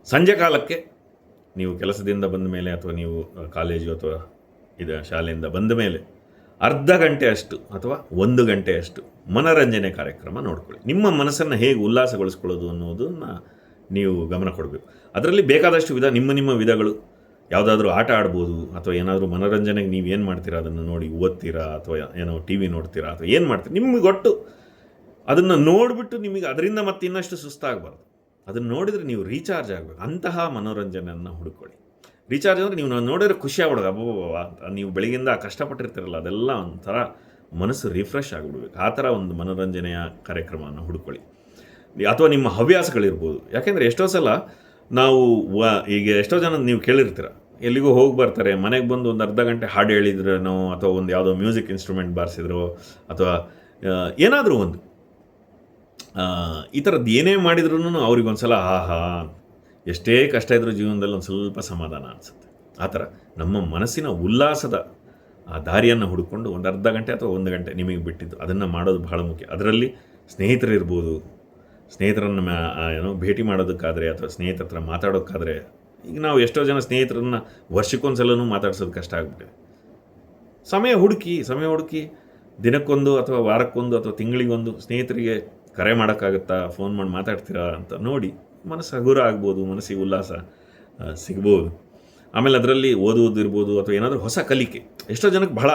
ಸಂಜೆ ಕಾಲಕ್ಕೆ ನೀವು ಕೆಲಸದಿಂದ ಬಂದ ಮೇಲೆ, ಅಥವಾ ನೀವು ಕಾಲೇಜು ಅಥವಾ ಶಾಲೆಯಿಂದ ಬಂದ ಮೇಲೆ ಅರ್ಧ ಗಂಟೆ ಅಷ್ಟು ಅಥವಾ 1 ಗಂಟೆಯಷ್ಟು ಮನರಂಜನೆ ಕಾರ್ಯಕ್ರಮ ನೋಡ್ಕೊಳ್ಳಿ. ನಿಮ್ಮ ಮನಸ್ಸನ್ನು ಹೇಗೆ ಉಲ್ಲಾಸಗೊಳಿಸ್ಕೊಳ್ಳೋದು ಅನ್ನೋದನ್ನು ನೀವು ಗಮನ ಕೊಡಬೇಕು. ಅದರಲ್ಲಿ ಬೇಕಾದಷ್ಟು ವಿಧ, ನಿಮ್ಮ ವಿಧಗಳು. ಯಾವುದಾದ್ರೂ ಆಟ ಆಡ್ಬೋದು, ಅಥವಾ ಏನಾದರೂ ಮನೋರಂಜನೆಗೆ ನೀವು ಏನು ಮಾಡ್ತೀರಾ ಅದನ್ನು ನೋಡಿ ಓದ್ತೀರಾ, ಅಥವಾ ಏನೋ ಟಿ ವಿ ನೋಡ್ತೀರಾ, ಅಥವಾ ಏನು ಮಾಡ್ತೀರಾ, ನಿಮಗೆ ಒಟ್ಟು ಅದನ್ನು ನೋಡಿಬಿಟ್ಟು ನಿಮಗೆ ಅದರಿಂದ ಮತ್ತೆ ಇನ್ನಷ್ಟು ಸುಸ್ತಾಗಬಾರ್ದು. ಅದನ್ನು ನೋಡಿದರೆ ನೀವು ರೀಚಾರ್ಜ್ ಆಗಬೇಕು. ಅಂತಹ ಮನೋರಂಜನೆಯನ್ನು ಹುಡುಕೊಳ್ಳಿ. ರೀಚಾರ್ಜ್ ಅಂದರೆ ನೀವು ನೋಡಿದ್ರೆ ಖುಷಿ ಆಗ್ಬಿಡೋದು. ಅಬ್ಬಬ್ಬ, ನೀವು ಬೆಳಗ್ಗೆಯಿಂದ ಕಷ್ಟಪಟ್ಟಿರ್ತೀರಲ್ಲ, ಅದೆಲ್ಲ ಒಂಥರ ಮನಸ್ಸು ರಿಫ್ರೆಶ್ ಆಗಿಬಿಡ್ಬೇಕು. ಆ ಥರ ಒಂದು ಮನೋರಂಜನೆಯ ಕಾರ್ಯಕ್ರಮವನ್ನು ಹುಡುಕೊಳ್ಳಿ. ಅಥವಾ ನಿಮ್ಮ ಹವ್ಯಾಸಗಳಿರ್ಬೋದು. ಯಾಕೆಂದರೆ ಎಷ್ಟೋ ಸಲ ನಾವು ಈಗ ಎಷ್ಟೋ ಜನ ನೀವು ಕೇಳಿರ್ತೀರ, ಎಲ್ಲಿಗೂ ಹೋಗಿ ಬರ್ತಾರೆ, ಮನೆಗೆ ಬಂದು ಒಂದು ಅರ್ಧ ಗಂಟೆ ಹಾಡು ಹೇಳಿದ್ರೇನೋ, ಅಥವಾ ಒಂದು ಯಾವುದೋ ಮ್ಯೂಸಿಕ್ ಇನ್ಸ್ಟ್ರೂಮೆಂಟ್ ಬಾರಿಸಿದ್ರೋ, ಅಥವಾ ಏನಾದರೂ ಒಂದು ಈ ಥರದ್ದು ಏನೇ ಮಾಡಿದ್ರೂ ಅವ್ರಿಗೊಂದು ಸಲ ಆಹಾ, ಎಷ್ಟೇ ಕಷ್ಟ ಇದ್ರೂ ಜೀವನದಲ್ಲಿ ಒಂದು ಸ್ವಲ್ಪ ಸಮಾಧಾನ ಅನಿಸುತ್ತೆ. ಆ ಥರ ನಮ್ಮ ಮನಸ್ಸಿನ ಉಲ್ಲಾಸದ ಆ ದಾರಿಯನ್ನು ಹುಡುಕೊಂಡು ಒಂದು ಅರ್ಧ ಗಂಟೆ ಅಥವಾ 1 ಗಂಟೆ ನಿಮಗೆ ಬಿಟ್ಟಿದ್ದು ಅದನ್ನು ಮಾಡೋದು ಬಹಳ ಮುಖ್ಯ. ಅದರಲ್ಲಿ ಸ್ನೇಹಿತರಿರ್ಬೋದು, ಸ್ನೇಹಿತರನ್ನು ಭೇಟಿ ಮಾಡೋದಕ್ಕಾದರೆ, ಅಥವಾ ಸ್ನೇಹಿತರ ಹತ್ರ ಮಾತಾಡೋಕ್ಕಾದರೆ, ಈಗ ನಾವು ಎಷ್ಟೋ ಜನ ಸ್ನೇಹಿತರನ್ನು ವರ್ಷಕ್ಕೊಂದು ಸಲನೂ ಮಾತಾಡ್ಸೋದು ಕಷ್ಟ ಆಗಿಬಿಟ್ಟಿದೆ. ಸಮಯ ಹುಡುಕಿ ದಿನಕ್ಕೊಂದು ಅಥವಾ ವಾರಕ್ಕೊಂದು ಅಥವಾ ತಿಂಗಳಿಗೊಂದು ಸ್ನೇಹಿತರಿಗೆ ಕರೆ ಮಾಡೋಕ್ಕಾಗುತ್ತಾ, ಫೋನ್ ಮಾಡಿ ಮಾತಾಡ್ತೀರಾ ಅಂತ ನೋಡಿ ಮನಸ್ಸು ಹಗುರ ಆಗ್ಬೋದು, ಮನಸ್ಸಿಗೆ ಉಲ್ಲಾಸ ಸಿಗ್ಬೋದು. ಆಮೇಲೆ ಅದರಲ್ಲಿ ಓದುವುದಿರ್ಬೋದು, ಅಥವಾ ಏನಾದರೂ ಹೊಸ ಕಲಿಕೆ. ಎಷ್ಟೋ ಜನಕ್ಕೆ ಬಹಳ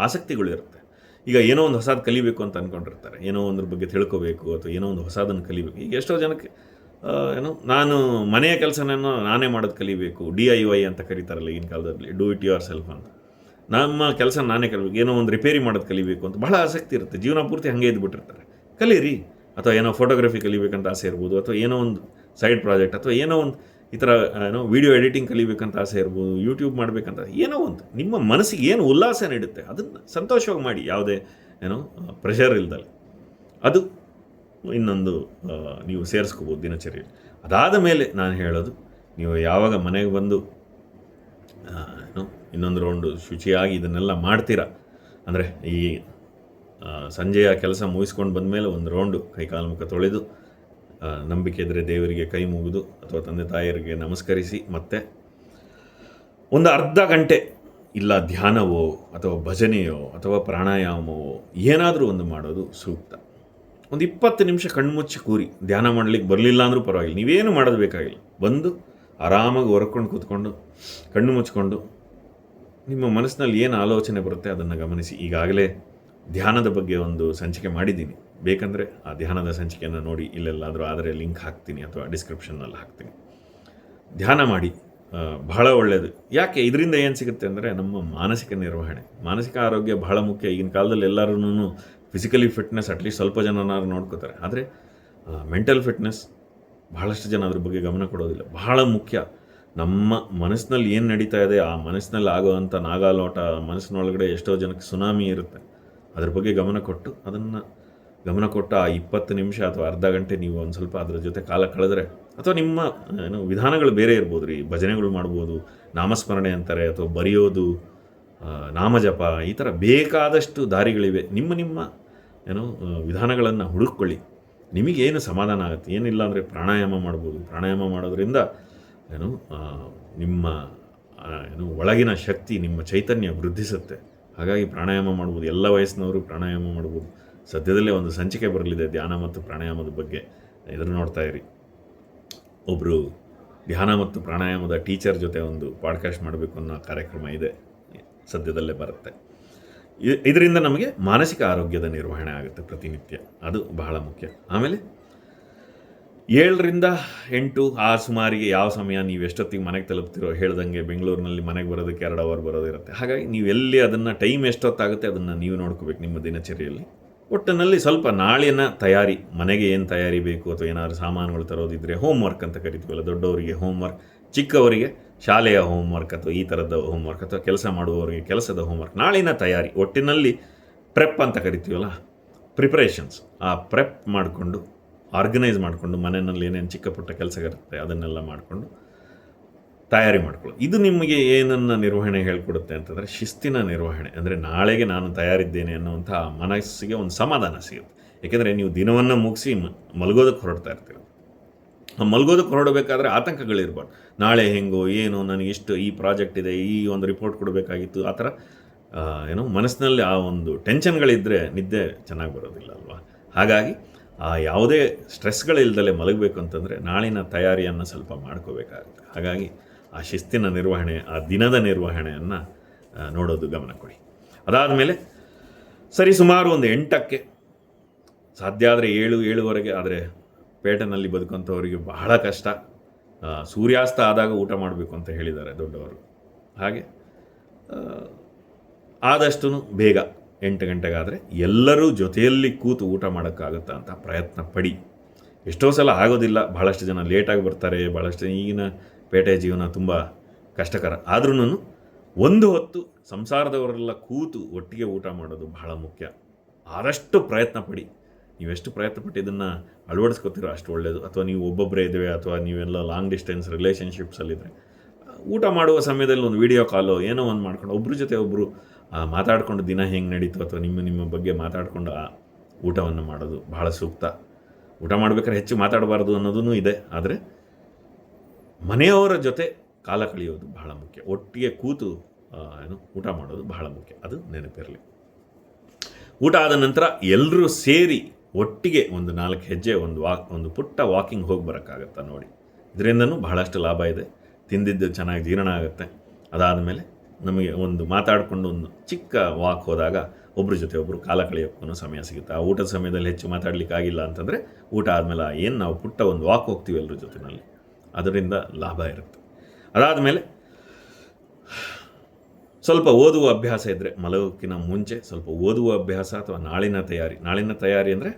ಆಸಕ್ತಿಗಳಿರುತ್ತೆ. ಈಗ ಏನೋ ಒಂದು ಹೊಸದು ಕಲಿಬೇಕು ಅಂತ ಅಂದ್ಕೊಂಡಿರ್ತಾರೆ, ಏನೋ ಒಂದ್ರ ಬಗ್ಗೆ ತಿಳ್ಕೋಬೇಕು, ಅಥವಾ ಏನೋ ಒಂದು ಹೊಸದನ್ನು ಕಲಿಬೇಕು. ಈಗ ಎಷ್ಟೋ ಜನಕ್ಕೆ ನಾನು ಮನೆಯ ಕೆಲಸನನ್ನು ನಾನೇ ಮಾಡೋದು ಕಲಿಬೇಕು, DIY ಅಂತ ಕರೀತಾರಲ್ಲ ಈಗಿನ ಕಾಲದಲ್ಲಿ, ಡೂ ಇಟ್ ಯುವರ್ ಸೆಲ್ಫ್ ಅಂತ. ನಮ್ಮ ಕೆಲಸ ನಾನೇ ಕಲಿಬೇಕು, ಏನೋ ಒಂದು ರಿಪೇರಿ ಮಾಡೋದು ಕಲಿಬೇಕು ಅಂತ ಬಹಳ ಆಸಕ್ತಿ ಇರುತ್ತೆ. ಜೀವನ ಪೂರ್ತಿ ಹಾಗೆ ಇದ್ಬಿಟ್ಟಿರ್ತಾರೆ. ಕಲೀರಿ. ಅಥವಾ ಏನೋ ಫೋಟೋಗ್ರಫಿ ಕಲಿಬೇಕಂತ ಆಸೆ ಇರ್ಬೋದು, ಅಥವಾ ಏನೋ ಒಂದು ಸೈಡ್ ಪ್ರಾಜೆಕ್ಟ್, ಅಥವಾ ಏನೋ ಒಂದು ಈ ಥರ ವಿಡಿಯೋ ಎಡಿಟಿಂಗ್ ಕಲಿಬೇಕಂತ ಆಸೆ ಇರ್ಬೋದು, ಯೂಟ್ಯೂಬ್ ಮಾಡಬೇಕಂತ, ಏನೋ ಒಂದು ನಿಮ್ಮ ಮನಸ್ಸಿಗೆ ಏನು ಉಲ್ಲಾಸ ನೀಡುತ್ತೆ ಅದನ್ನು ಸಂತೋಷವಾಗಿ ಮಾಡಿ, ಯಾವುದೇ ಪ್ರೆಷರ್ ಇಲ್ದಲೆ. ಅದು ಇನ್ನೊಂದು ನೀವು ಸೇರಿಸ್ಕೋಬೋದು ದಿನಚರಿಯಲ್ಲಿ. ಅದಾದ ಮೇಲೆ ನಾನು ಹೇಳೋದು, ನೀವು ಯಾವಾಗ ಮನೆಗೆ ಬಂದು ಇನ್ನೊಂದು ರೌಂಡು ಶುಚಿಯಾಗಿ ಇದನ್ನೆಲ್ಲ ಮಾಡ್ತೀರಾ ಅಂದರೆ, ಈ ಸಂಜೆಯ ಕೆಲಸ ಮುಗಿಸ್ಕೊಂಡು ಬಂದಮೇಲೆ ಒಂದು ರೌಂಡು ಕೈಕಾಲು ಮುಖ ತೊಳೆದು, ನಂಬಿಕೆ ಇದ್ದರೆ ದೇವರಿಗೆ ಕೈ ಮುಗಿದು, ಅಥವಾ ತಂದೆ ತಾಯಿಯರಿಗೆ ನಮಸ್ಕರಿಸಿ, ಮತ್ತೆ ಒಂದು ಅರ್ಧ ಗಂಟೆ ಇಲ್ಲ ಧ್ಯಾನವೋ, ಅಥವಾ ಭಜನೆಯೋ, ಅಥವಾ ಪ್ರಾಣಾಯಾಮವೋ ಏನಾದರೂ ಒಂದು ಮಾಡೋದು ಸೂಕ್ತ. ಒಂದು 20 ನಿಮಿಷ ಕಣ್ಮುಚ್ಚಿ ಕೂರಿ. ಧ್ಯಾನ ಮಾಡಲಿಕ್ಕೆ ಬರಲಿಲ್ಲ ಅಂದರೂ ಪರವಾಗಿಲ್ಲ, ನೀವೇನು ಮಾಡೋದು ಬೇಕಾಗಿಲ್ಲ. ಬಂದು ಆರಾಮಾಗಿ ಹೊರ್ಕೊಂಡು ಕೂತ್ಕೊಂಡು ಕಣ್ಣು ಮುಚ್ಕೊಂಡು ನಿಮ್ಮ ಮನಸ್ಸಿನಲ್ಲಿ ಏನು ಆಲೋಚನೆ ಬರುತ್ತೆ ಅದನ್ನು ಗಮನಿಸಿ. ಈಗಾಗಲೇ ಧ್ಯಾನದ ಬಗ್ಗೆ ಒಂದು ಸಂಚಿಕೆ ಮಾಡಿದ್ದೀನಿ. ಬೇಕಂದರೆ ಆ ಧ್ಯಾನದ ಸಂಚಿಕೆಯನ್ನು ನೋಡಿ, ಇಲ್ಲೆಲ್ಲಾದರೂ ಆದರೆ ಲಿಂಕ್ ಹಾಕ್ತೀನಿ, ಅಥವಾ ಡಿಸ್ಕ್ರಿಪ್ಷನ್ನಲ್ಲಿ ಹಾಕ್ತೀನಿ. ಧ್ಯಾನ ಮಾಡಿ, ಬಹಳ ಒಳ್ಳೆಯದು. ಯಾಕೆ? ಇದರಿಂದ ಏನು ಸಿಗುತ್ತೆ ಅಂದರೆ ನಮ್ಮ ಮಾನಸಿಕ ನಿರ್ವಹಣೆ, ಮಾನಸಿಕ ಆರೋಗ್ಯ ಬಹಳ ಮುಖ್ಯ. ಈಗಿನ ಕಾಲದಲ್ಲಿ ಎಲ್ಲರೂ ಫಿಸಿಕಲಿ ಫಿಟ್ನೆಸ್ ಅಟ್ಲೀಸ್ಟ್ ಸ್ವಲ್ಪ ಜನನಾದ್ರು ನೋಡ್ಕೋತಾರೆ, ಆದರೆ ಮೆಂಟಲ್ ಫಿಟ್ನೆಸ್ ಬಹಳಷ್ಟು ಜನ ಅದ್ರ ಬಗ್ಗೆ ಗಮನ ಕೊಡೋದಿಲ್ಲ. ಬಹಳ ಮುಖ್ಯ. ನಮ್ಮ ಮನಸ್ಸಿನಲ್ಲಿ ಏನು ನಡೀತಾ ಇದೆ, ಆ ಮನಸ್ಸಿನಲ್ಲಿ ಆಗೋವಂಥ ನಾಗಾಲೋಟ, ಮನಸ್ಸಿನೊಳಗಡೆ ಎಷ್ಟೋ ಜನಕ್ಕೆ ಸುನಾಮಿ ಇರುತ್ತೆ. ಅದ್ರ ಬಗ್ಗೆ ಗಮನ ಕೊಟ್ಟು ಆ 20 ನಿಮಿಷ ಅಥವಾ ಅರ್ಧ ಗಂಟೆ ನೀವು ಒಂದು ಸ್ವಲ್ಪ ಅದರ ಜೊತೆ ಕಾಲ ಕಳೆದ್ರೆ, ಅಥವಾ ನಿಮ್ಮ ವಿಧಾನಗಳು ಬೇರೆ ಇರ್ಬೋದು ರೀ, ಭಜನೆಗಳು ಮಾಡ್ಬೋದು, ನಾಮಸ್ಮರಣೆ ಅಂತಾರೆ, ಅಥವಾ ಬರೆಯೋದು, ನಾಮಜಪ, ಈ ಥರ ಬೇಕಾದಷ್ಟು ದಾರಿಗಳಿವೆ. ನಿಮ್ಮ ವಿಧಾನಗಳನ್ನು ಹುಡುಕೊಳ್ಳಿ. ನಿಮಗೇನು ಸಮಾಧಾನ ಆಗುತ್ತೆ. ಏನಿಲ್ಲ ಅಂದರೆ ಪ್ರಾಣಾಯಾಮ ಮಾಡ್ಬೋದು. ಪ್ರಾಣಾಯಾಮ ಮಾಡೋದ್ರಿಂದ ನಿಮ್ಮ ಒಳಗಿನ ಶಕ್ತಿ, ನಿಮ್ಮ ಚೈತನ್ಯ ವೃದ್ಧಿಸುತ್ತೆ. ಹಾಗಾಗಿ ಪ್ರಾಣಾಯಾಮ ಮಾಡ್ಬೋದು. ಎಲ್ಲ ವಯಸ್ಸಿನವರು ಪ್ರಾಣಾಯಾಮ ಮಾಡ್ಬೋದು. ಸದ್ಯದಲ್ಲೇ ಒಂದು ಸಂಚಿಕೆ ಬರಲಿದೆ ಧ್ಯಾನ ಮತ್ತು ಪ್ರಾಣಾಯಾಮದ ಬಗ್ಗೆ, ಎದುರು ನೋಡ್ತಾ ಇರಿ. ಒಬ್ಬರು ಧ್ಯಾನ ಮತ್ತು ಪ್ರಾಣಾಯಾಮದ ಟೀಚರ್ ಜೊತೆ ಒಂದು ಪಾಡ್ಕಾಸ್ಟ್ ಮಾಡಬೇಕು ಅನ್ನೋ ಕಾರ್ಯಕ್ರಮ ಇದೆ, ಸದ್ಯದಲ್ಲೇ ಬರುತ್ತೆ. ಇದರಿಂದ ನಮಗೆ ಮಾನಸಿಕ ಆರೋಗ್ಯದ ನಿರ್ವಹಣೆ ಆಗುತ್ತೆ ಪ್ರತಿನಿತ್ಯ, ಅದು ಬಹಳ ಮುಖ್ಯ. ಆಮೇಲೆ 7 ರಿಂದ 8 ಆ ಸುಮಾರಿಗೆ ಯಾವ ಸಮಯ ನೀವು ಎಷ್ಟೊತ್ತಿಗೆ ಮನೆಗೆ ತಲುಪ್ತಿರೋ, ಹೇಳ್ದಂಗೆ ಬೆಂಗಳೂರಿನಲ್ಲಿ ಮನೆಗೆ ಬರೋದಕ್ಕೆ 2 ಅವರ್ ಬರೋದಿರುತ್ತೆ. ಹಾಗಾಗಿ ನೀವು ಎಲ್ಲಿ ಅದನ್ನು ಟೈಮ್ ಎಷ್ಟೊತ್ತಾಗುತ್ತೆ ಅದನ್ನು ನೀವು ನೋಡ್ಕೋಬೇಕು ನಿಮ್ಮ ದಿನಚರಿಯಲ್ಲಿ. ಒಟ್ಟಿನಲ್ಲಿ ಸ್ವಲ್ಪ ನಾಳಿನ ತಯಾರಿ, ಮನೆಗೆ ಏನು ತಯಾರಿ ಬೇಕು, ಅಥವಾ ಏನಾದರೂ ಸಾಮಾನುಗಳು ತರೋದಿದ್ದರೆ, ಹೋಮ್ವರ್ಕ್ ಅಂತ ಕರಿತೀವಲ್ಲ, ದೊಡ್ಡವರಿಗೆ ಹೋಮ್ವರ್ಕ್, ಚಿಕ್ಕವರಿಗೆ ಶಾಲೆಯ ಹೋಮ್ವರ್ಕ್, ಅಥವಾ ಈ ಥರದ ಹೋಮ್ವರ್ಕ್, ಅಥವಾ ಕೆಲಸ ಮಾಡುವವರಿಗೆ ಕೆಲಸದ ಹೋಮ್ವರ್ಕ್, ನಾಳಿನ ತಯಾರಿ. ಒಟ್ಟಿನಲ್ಲಿ ಪ್ರೆಪ್ ಅಂತ ಕರಿತೀವಲ್ಲ, ಪ್ರಿಪ್ರೇಷನ್ಸ್. ಆ ಪ್ರೆಪ್ ಮಾಡಿಕೊಂಡು, ಆರ್ಗನೈಸ್ ಮಾಡಿಕೊಂಡು, ಮನೆಯಲ್ಲಿ ಏನೇನು ಚಿಕ್ಕ ಪುಟ್ಟ ಕೆಲಸಗಳಿರುತ್ತೆ ಅದನ್ನೆಲ್ಲ ಮಾಡಿಕೊಂಡು ತಯಾರಿ ಮಾಡ್ಕೊಳ್ಳಿ. ಇದು ನಿಮಗೆ ಏನನ್ನು ನಿರ್ವಹಣೆ ಹೇಳ್ಕೊಡುತ್ತೆ ಅಂತಂದರೆ, ಶಿಸ್ತಿನ ನಿರ್ವಹಣೆ. ಅಂದರೆ ನಾಳೆಗೆ ನಾನು ತಯಾರಿದ್ದೇನೆ ಅನ್ನುವಂಥ ಮನಸ್ಸಿಗೆ ಒಂದು ಸಮಾಧಾನ ಸಿಗುತ್ತೆ. ಏಕೆಂದರೆ ನೀವು ದಿನವನ್ನು ಮುಗಿಸಿ ಮಲಗೋದಕ್ಕೆ ಹೊರಡ್ತಾ ಇರ್ತೀರ. ಮಲಗೋದಕ್ಕೆ ಹೊರಡಬೇಕಾದ್ರೆ ಆತಂಕಗಳಿರ್ಬಾರ್ದು. ನಾಳೆ ಹೆಂಗೋ ಏನೋ, ನನಗಿಷ್ಟು ಈ ಪ್ರಾಜೆಕ್ಟ್ ಇದೆ, ಈ ಒಂದು ರಿಪೋರ್ಟ್ ಕೊಡಬೇಕಾಗಿತ್ತು, ಆ ಥರ ಮನಸ್ಸಿನಲ್ಲಿ ಆ ಒಂದು ಟೆನ್ಷನ್ಗಳಿದ್ದರೆ ನಿದ್ದೆ ಚೆನ್ನಾಗಿ ಬರೋದಿಲ್ಲ ಅಲ್ವಾ. ಹಾಗಾಗಿ ಆ ಯಾವುದೇ ಸ್ಟ್ರೆಸ್ಗಳಿಲ್ದಲೆ ಮಲಗಬೇಕು ಅಂತಂದರೆ ನಾಳಿನ ತಯಾರಿಯನ್ನು ಸ್ವಲ್ಪ ಮಾಡ್ಕೋಬೇಕಾಗುತ್ತೆ. ಹಾಗಾಗಿ ಆ ಶಿಸ್ತಿನ ನಿರ್ವಹಣೆ, ಆ ದಿನದ ನಿರ್ವಹಣೆಯನ್ನು ನೋಡೋದು ಗಮನ ಕೊಡಿ. ಅದಾದಮೇಲೆ ಸರಿ ಸುಮಾರು ಒಂದು 8ಕ್ಕೆ, ಸಾಧ್ಯ ಆದರೆ 7-7:15, ಆದರೆ ಪೇಟೆನಲ್ಲಿ ಬದುಕುವಂಥವರಿಗೆ ಬಹಳ ಕಷ್ಟ. ಸೂರ್ಯಾಸ್ತ ಆದಾಗ ಊಟ ಮಾಡಬೇಕು ಅಂತ ಹೇಳಿದ್ದಾರೆ ದೊಡ್ಡವರು. ಹಾಗೆ ಆದಷ್ಟು ಬೇಗ 8 ಗಂಟೆಗಾದರೆ ಎಲ್ಲರೂ ಜೊತೆಯಲ್ಲಿ ಕೂತು ಊಟ ಮಾಡೋಕ್ಕಾಗುತ್ತಾ ಅಂತ ಪ್ರಯತ್ನ ಪಡಿ. ಎಷ್ಟೋ ಸಲ ಆಗೋದಿಲ್ಲ, ಭಾಳಷ್ಟು ಜನ ಲೇಟಾಗಿ ಬರ್ತಾರೆ, ಭಾಳಷ್ಟು ಈಗಿನ ಪೇಟೆ ಜೀವನ ತುಂಬ ಕಷ್ಟಕರ. ಆದ್ರೂ ಒಂದು ಹೊತ್ತು ಸಂಸಾರದವರೆಲ್ಲ ಕೂತು ಒಟ್ಟಿಗೆ ಊಟ ಮಾಡೋದು ಬಹಳ ಮುಖ್ಯ. ಆದಷ್ಟು ಪ್ರಯತ್ನ ಪಡಿ. ನೀವೆಷ್ಟು ಪ್ರಯತ್ನಪಟ್ಟು ಇದನ್ನು ಅಳವಡಿಸ್ಕೊತೀರೋ ಅಷ್ಟು ಒಳ್ಳೆಯದು. ಅಥವಾ ನೀವು ಒಬ್ಬೊಬ್ಬರೇ ಇದ್ದೇವೆ, ಅಥವಾ ನೀವೆಲ್ಲ ಲಾಂಗ್ ಡಿಸ್ಟೆನ್ಸ್ ರಿಲೇಷನ್ಶಿಪ್ಸಲ್ಲಿದ್ದರೆ ಊಟ ಮಾಡುವ ಸಮಯದಲ್ಲಿ ಒಂದು ವಿಡಿಯೋ ಕಾಲೋ ಏನೋ ಒಂದು ಮಾಡ್ಕೊಂಡು ಒಬ್ಬರ ಜೊತೆ ಒಬ್ಬರು ಮಾತಾಡಿಕೊಂಡು ದಿನ ಹೆಂಗೆ ನಡೀತು ಅಥವಾ ನಿಮ್ಮ ಬಗ್ಗೆ ಮಾತಾಡಿಕೊಂಡು ಆ ಊಟವನ್ನು ಮಾಡೋದು ಬಹಳ ಸೂಕ್ತ. ಊಟ ಮಾಡಬೇಕಾದ್ರೆ ಹೆಚ್ಚು ಮಾತಾಡಬಾರ್ದು ಅನ್ನೋದೂ ಇದೆ, ಆದರೆ ಮನೆಯವರ ಜೊತೆ ಕಾಲ ಕಳೆಯೋದು ಬಹಳ ಮುಖ್ಯ. ಒಟ್ಟಿಗೆ ಕೂತು ಊಟ ಮಾಡೋದು ಬಹಳ ಮುಖ್ಯ, ಅದು ನೆನಪಿರಲಿ. ಊಟ ಆದ ನಂತರ ಎಲ್ಲರೂ ಸೇರಿ ಒಟ್ಟಿಗೆ ಒಂದು 4 ಹೆಜ್ಜೆ ಒಂದು ಪುಟ್ಟ ವಾಕಿಂಗ್ ಹೋಗಿ ಬರೋಕ್ಕಾಗತ್ತಾ ನೋಡಿ. ಇದರಿಂದನೂ ಬಹಳಷ್ಟು ಲಾಭ ಇದೆ. ತಿಂದಿದ್ದು ಚೆನ್ನಾಗಿ ಜೀರ್ಣ ಆಗುತ್ತೆ. ಅದಾದಮೇಲೆ ನಮಗೆ ಒಂದು ಮಾತಾಡಿಕೊಂಡು ಒಂದು ಚಿಕ್ಕ ವಾಕ್ ಹೋದಾಗ ಒಬ್ಬರ ಜೊತೆ ಒಬ್ಬರು ಕಾಲ ಕಳೆಯೋಕ್ಕೂ ಸಮಯ ಸಿಗುತ್ತೆ. ಆ ಊಟದ ಸಮಯದಲ್ಲಿ ಹೆಚ್ಚು ಮಾತಾಡಲಿಕ್ಕಾಗಿಲ್ಲ ಅಂತಂದರೆ ಊಟ ಆದಮೇಲೆ ಏನು ನಾವು ಪುಟ್ಟ ಒಂದು ವಾಕ್ ಹೋಗ್ತೀವಿ ಎಲ್ಲರ ಜೊತೆಯಲ್ಲಿ, ಅದರಿಂದ ಲಾಭ ಇರುತ್ತೆ. ಅದಾದಮೇಲೆ ಸ್ವಲ್ಪ ಓದುವ ಅಭ್ಯಾಸ ಇದ್ದರೆ ಮಲಗೋಕ್ಕಿಂತ ಮುಂಚೆ ಸ್ವಲ್ಪ ಓದುವ ಅಭ್ಯಾಸ ಅಥವಾ ನಾಳಿನ ತಯಾರಿ ಅಂದರೆ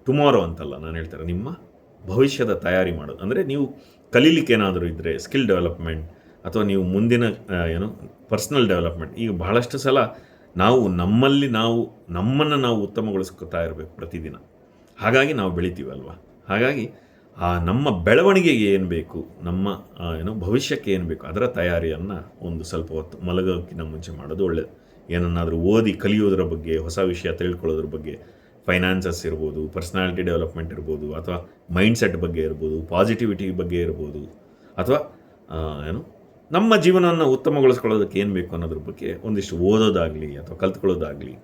ಟುಮಾರೋ ಅಂತಲ್ಲ ನಾನು ಹೇಳ್ತಾರೆ, ನಿಮ್ಮ ಭವಿಷ್ಯದ ತಯಾರಿ ಮಾಡೋದು. ಅಂದರೆ ನೀವು ಕಲೀಲಿಕ್ಕೆ ಏನಾದರೂ ಇದ್ದರೆ ಸ್ಕಿಲ್ ಡೆವಲಪ್ಮೆಂಟ್ ಅಥವಾ ನೀವು ಮುಂದಿನ ಪರ್ಸ್ನಲ್ ಡೆವಲಪ್ಮೆಂಟ್. ಈಗ ಬಹಳಷ್ಟು ಸಲ ನಾವು ನಮ್ಮನ್ನು ನಾವು ಉತ್ತಮಗೊಳಿಸ್ಕೊತಾ ಇರಬೇಕು ಪ್ರತಿದಿನ. ಹಾಗಾಗಿ ನಾವು ಬೆಳಿತೀವಲ್ವ. ಹಾಗಾಗಿ ನಮ್ಮ ಬೆಳವಣಿಗೆಗೆ ಏನು ಬೇಕು, ನಮ್ಮ ಭವಿಷ್ಯಕ್ಕೆ ಏನು ಬೇಕು ಅದರ ತಯಾರಿಯನ್ನು ಒಂದು ಸ್ವಲ್ಪ ಹೊತ್ತು ಮಲಗೋಕ್ಕಿಂತ ಮುಂಚೆ ಮಾಡೋದು ಒಳ್ಳೆಯದು. ಏನನ್ನಾದರೂ ಓದಿ ಕಲಿಯೋದ್ರ ಬಗ್ಗೆ, ಹೊಸ ವಿಷಯ ತಿಳ್ಕೊಳ್ಳೋದ್ರ ಬಗ್ಗೆ, ಫೈನಾನ್ಸಸ್ ಇರ್ಬೋದು, ಪರ್ಸ್ನಾಲಿಟಿ ಡೆವಲಪ್ಮೆಂಟ್ ಇರ್ಬೋದು, ಅಥವಾ ಮೈಂಡ್ಸೆಟ್ ಬಗ್ಗೆ ಇರ್ಬೋದು, ಪಾಸಿಟಿವಿಟಿ ಬಗ್ಗೆ ಇರ್ಬೋದು, ಅಥವಾ ನಮ್ಮ ಜೀವನವನ್ನು ಉತ್ತಮಗೊಳಿಸ್ಕೊಳ್ಳೋದಕ್ಕೆ ಏನು ಬೇಕು ಅನ್ನೋದ್ರ ಬಗ್ಗೆ ಒಂದಿಷ್ಟು ಓದೋದಾಗಲಿ ಅಥವಾ ಕಲ್ತ್ಕೊಳ್ಳೋದಾಗಲಿ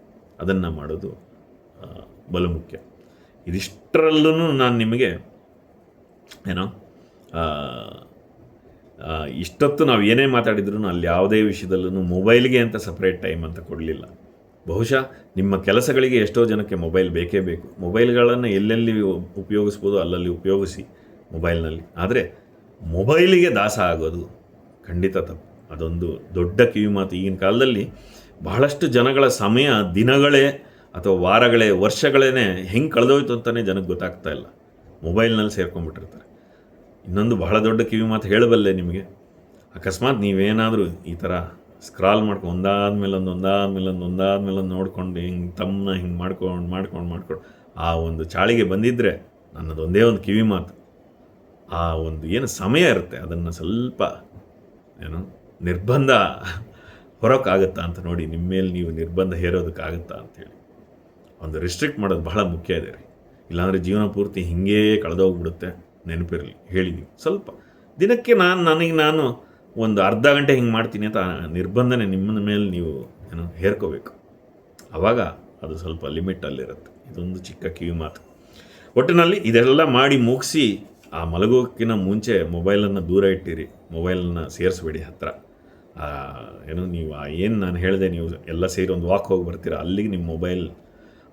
ಅದನ್ನು ಮಾಡೋದು ಬಲು ಮುಖ್ಯ. ಇದಿಷ್ಟರಲ್ಲೂ ನಾನು ನಿಮಗೆ ಇಷ್ಟೊತ್ತು ನಾವು ಏನೇ ಮಾತಾಡಿದ್ರೂ ಅಲ್ಲಿ ಯಾವುದೇ ವಿಷಯದಲ್ಲೂ ಮೊಬೈಲ್ಗೆ ಅಂತ ಸಪ್ರೇಟ್ ಟೈಮ್ ಅಂತ ಕೊಡಲಿಲ್ಲ. ಬಹುಶಃ ನಿಮ್ಮ ಕೆಲಸಗಳಿಗೆ ಎಷ್ಟೋ ಜನಕ್ಕೆ ಮೊಬೈಲ್ ಬೇಕೇ ಬೇಕು. ಮೊಬೈಲ್ಗಳನ್ನು ಎಲ್ಲೆಲ್ಲಿ ಉಪಯೋಗಿಸ್ಬೋದು ಅಲ್ಲಲ್ಲಿ ಉಪಯೋಗಿಸಿ ಮೊಬೈಲ್ನಲ್ಲಿ. ಆದರೆ ಮೊಬೈಲಿಗೆ ದಾಸ ಆಗೋದು ಖಂಡಿತ ತಪ್ಪು. ಅದೊಂದು ದೊಡ್ಡ ಕಿವಿಮಾತು. ಈಗಿನ ಕಾಲದಲ್ಲಿ ಬಹಳಷ್ಟು ಜನಗಳ ಸಮಯ ದಿನಗಳೇ ಅಥವಾ ವಾರಗಳೇ ವರ್ಷಗಳೇ ಹೆಂಗೆ ಕಳೆದೋಯ್ತು ಅಂತಲೇ ಜನಕ್ಕೆ ಗೊತ್ತಾಗ್ತಾ ಇಲ್ಲ. ಮೊಬೈಲ್ನಲ್ಲಿ ಸೇರ್ಕೊಂಡ್ಬಿಟ್ಟಿರ್ತಾರೆ. ಇನ್ನೊಂದು ಬಹಳ ದೊಡ್ಡ ಕಿವಿಮಾತು ಹೇಳಬಲ್ಲೆ ನಿಮಗೆ. ಅಕಸ್ಮಾತ್ ನೀವೇನಾದರೂ ಈ ಥರ ಸ್ಕ್ರಾಲ್ ಮಾಡ್ಕೊಂಡು ಒಂದಾದ್ಮೇಲೆ ಒಂದು ನೋಡ್ಕೊಂಡು ಹಿಂಗೆ ಮಾಡ್ಕೊಂಡು ಆ ಒಂದು ಚಾಳಿಗೆ ಬಂದಿದ್ದರೆ ನನ್ನದೊಂದೇ ಒಂದು ಕಿವಿ ಮಾತು, ಆ ಒಂದು ಏನು ಸಮಯ ಇರುತ್ತೆ ಅದನ್ನು ಸ್ವಲ್ಪ ನಿರ್ಬಂಧ ಹೊರೋಕ್ಕಾಗತ್ತಾ ಅಂತ ನೋಡಿ. ನಿಮ್ಮ ಮೇಲೆ ನೀವು ನಿರ್ಬಂಧ ಹೇರೋದಕ್ಕಾಗುತ್ತಾ ಅಂಥೇಳಿ ಒಂದು ರಿಸ್ಟ್ರಿಕ್ಟ್ ಮಾಡೋದು ಬಹಳ ಮುಖ್ಯ ಇದೆ ರೀ. ಇಲ್ಲಾಂದರೆ ಜೀವನ ಪೂರ್ತಿ ಹಿಂಗೇ ಕಳೆದೋಗ್ಬಿಡುತ್ತೆ. ನೆನಪಿರಲಿ, ಹೇಳಿದ್ದೀವಿ. ಸ್ವಲ್ಪ ದಿನಕ್ಕೆ ನಾನು ಒಂದು ಅರ್ಧ ಗಂಟೆ ಹಿಂಗೆ ಮಾಡ್ತೀನಿ ಅಂತ ನಿರ್ಬಂಧನೆ ನಿಮ್ಮ ಮೇಲೆ ನೀವು ಹೇರ್ಕೋಬೇಕು. ಆವಾಗ ಅದು ಸ್ವಲ್ಪ ಲಿಮಿಟಲ್ಲಿರುತ್ತೆ. ಇದೊಂದು ಚಿಕ್ಕ ಕಿವಿ ಮಾತು. ಒಟ್ಟಿನಲ್ಲಿ ಇದೆಲ್ಲ ಮಾಡಿ ಮುಗಿಸಿ ಆ ಮಲಗೋಕ್ಕಿಂತ ಮುಂಚೆ ಮೊಬೈಲನ್ನು ದೂರ ಇಟ್ಟಿರಿ. ಮೊಬೈಲನ್ನು ಸೇರಿಸ್ಬೇಡಿ ಹತ್ತಿರ. ನೀವು ಏನು ನಾನು ಹೇಳಿದೆ, ನೀವು ಎಲ್ಲ ಸೇರಿ ಒಂದು ವಾಕ್ ಹೋಗಿ ಬರ್ತೀರ, ಅಲ್ಲಿಗೆ ನಿಮ್ಮ ಮೊಬೈಲ್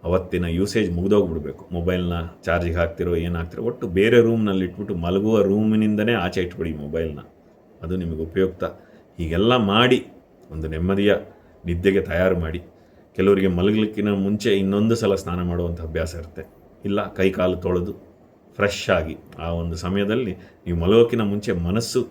ಅವತ್ತಿನ ಯೂಸೇಜ್ ಮುಗಿದೋಗ್ಬಿಡ್ಬೇಕು. ಮೊಬೈಲ್ನ ಚಾರ್ಜಿಗೆ ಹಾಕ್ತಿರೋ ಹಾಕ್ತಿರೋ ಒಟ್ಟು ಬೇರೆ ರೂಮ್ನಲ್ಲಿ ಇಟ್ಬಿಟ್ಟು ಮಲಗುವ ರೂಮಿನಿಂದನೇ ಆಚೆ ಇಟ್ಬಿಡಿ ಮೊಬೈಲ್ನ. ಅದು ನಿಮಗೆ ಉಪಯುಕ್ತ. ಹೀಗೆಲ್ಲ ಮಾಡಿ ಒಂದು ನೆಮ್ಮದಿಯ ನಿದ್ದೆಗೆ ತಯಾರು ಮಾಡಿ. ಕೆಲವರಿಗೆ ಮಲಗಲಿಕ್ಕಿಂತ ಮುಂಚೆ ಇನ್ನೊಂದು ಸಲ ಸ್ನಾನ ಮಾಡುವಂಥ ಅಭ್ಯಾಸ ಇರುತ್ತೆ. ಇಲ್ಲ, ಕೈ ಕಾಲು ತೊಳೆದು ಫ್ರೆಶ್ ಆಗಿ ಆ ಒಂದು ಸಮಯದಲ್ಲಿ ನೀವು ಮಲಗೋಕ್ಕಿಂತ ಮುಂಚೆ ಮನಸ್ಸು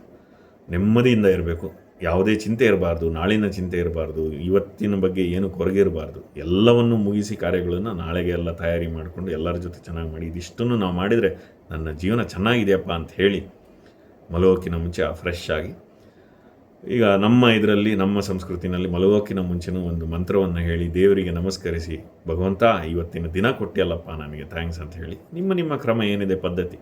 ನೆಮ್ಮದಿಯಿಂದ ಇರಬೇಕು. ಯಾವುದೇ ಚಿಂತೆ ಇರಬಾರ್ದು, ನಾಳಿನ ಚಿಂತೆ ಇರಬಾರ್ದು, ಇವತ್ತಿನ ಬಗ್ಗೆ ಏನು ಕೊರಗೆ ಇರಬಾರ್ದು. ಎಲ್ಲವನ್ನು ಮುಗಿಸಿ ಕಾರ್ಯಗಳನ್ನು ನಾಳೆಗೆ ಎಲ್ಲ ತಯಾರಿ ಮಾಡಿಕೊಂಡು ಎಲ್ಲರ ಜೊತೆ ಚೆನ್ನಾಗಿ ಮಾಡಿ. ಇದಿಷ್ಟನ್ನು ನಾವು ಮಾಡಿದರೆ ನನ್ನ ಜೀವನ ಚೆನ್ನಾಗಿದೆಯಪ್ಪ ಅಂತ ಹೇಳಿ ಮಲಗೋಕ್ಕಿಂತ ಮುಂಚೆ ಫ್ರೆಶ್ ಆಗಿ. ಈಗ ನಮ್ಮ ಸಂಸ್ಕೃತಿನಲ್ಲಿ ಮಲಗೋಕ್ಕಿಂತ ಮುಂಚೆನೂ ಒಂದು ಮಂತ್ರವನ್ನು ಹೇಳಿ ದೇವರಿಗೆ ನಮಸ್ಕರಿಸಿ, ಭಗವಂತ ಇವತ್ತಿನ ದಿನ ಕೊಟ್ಟಿಯಲ್ಲಪ್ಪ ನನಗೆ ಥ್ಯಾಂಕ್ಸ್ ಅಂತ ಹೇಳಿ ನಿಮ್ಮ ಕ್ರಮ ಏನಿದೆ ಪದ್ಧತಿ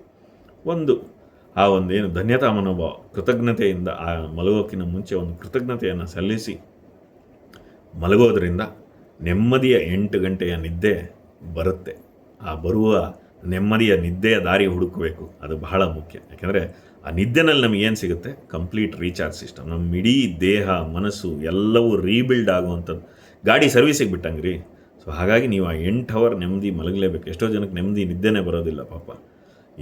ಆ ಒಂದು ಏನು ಧನ್ಯತಾ ಮನೋಭಾವ, ಕೃತಜ್ಞತೆಯಿಂದ ಆ ಮಲಗೋಕ್ಕಿಂತ ಮುಂಚೆ ಒಂದು ಕೃತಜ್ಞತೆಯನ್ನು ಸಲ್ಲಿಸಿ ಮಲಗೋದ್ರಿಂದ ನೆಮ್ಮದಿಯ 8 ಗಂಟೆಯ ನಿದ್ದೆ ಬರುತ್ತೆ. ಆ ಬರುವ ನೆಮ್ಮದಿಯ ನಿದ್ದೆಯ ದಾರಿ ಹುಡುಕಬೇಕು, ಅದು ಬಹಳ ಮುಖ್ಯ. ಯಾಕೆಂದರೆ ಆ ನಿದ್ದೆನಲ್ಲಿ ನಮಗೇನು ಸಿಗುತ್ತೆ? Complete recharge system. ನಮ್ಮ ಇಡೀ ದೇಹ ಮನಸ್ಸು ಎಲ್ಲವೂ ರೀಬಿಲ್ಡ್ ಆಗುವಂಥದ್ದು. ಗಾಡಿ ಸರ್ವಿಸಿಗೆ ಬಿಟ್ಟಂಗೆ ರೀ. ಸೊ ಹಾಗಾಗಿ ನೀವು ಆ 8 ಅವರ್ ನೆಮ್ಮದಿ ಮಲಗಲೇಬೇಕು. ಎಷ್ಟೋ ಜನಕ್ಕೆ ನೆಮ್ಮದಿ ನಿದ್ದೆನೇ ಬರೋದಿಲ್ಲ ಪಾಪ,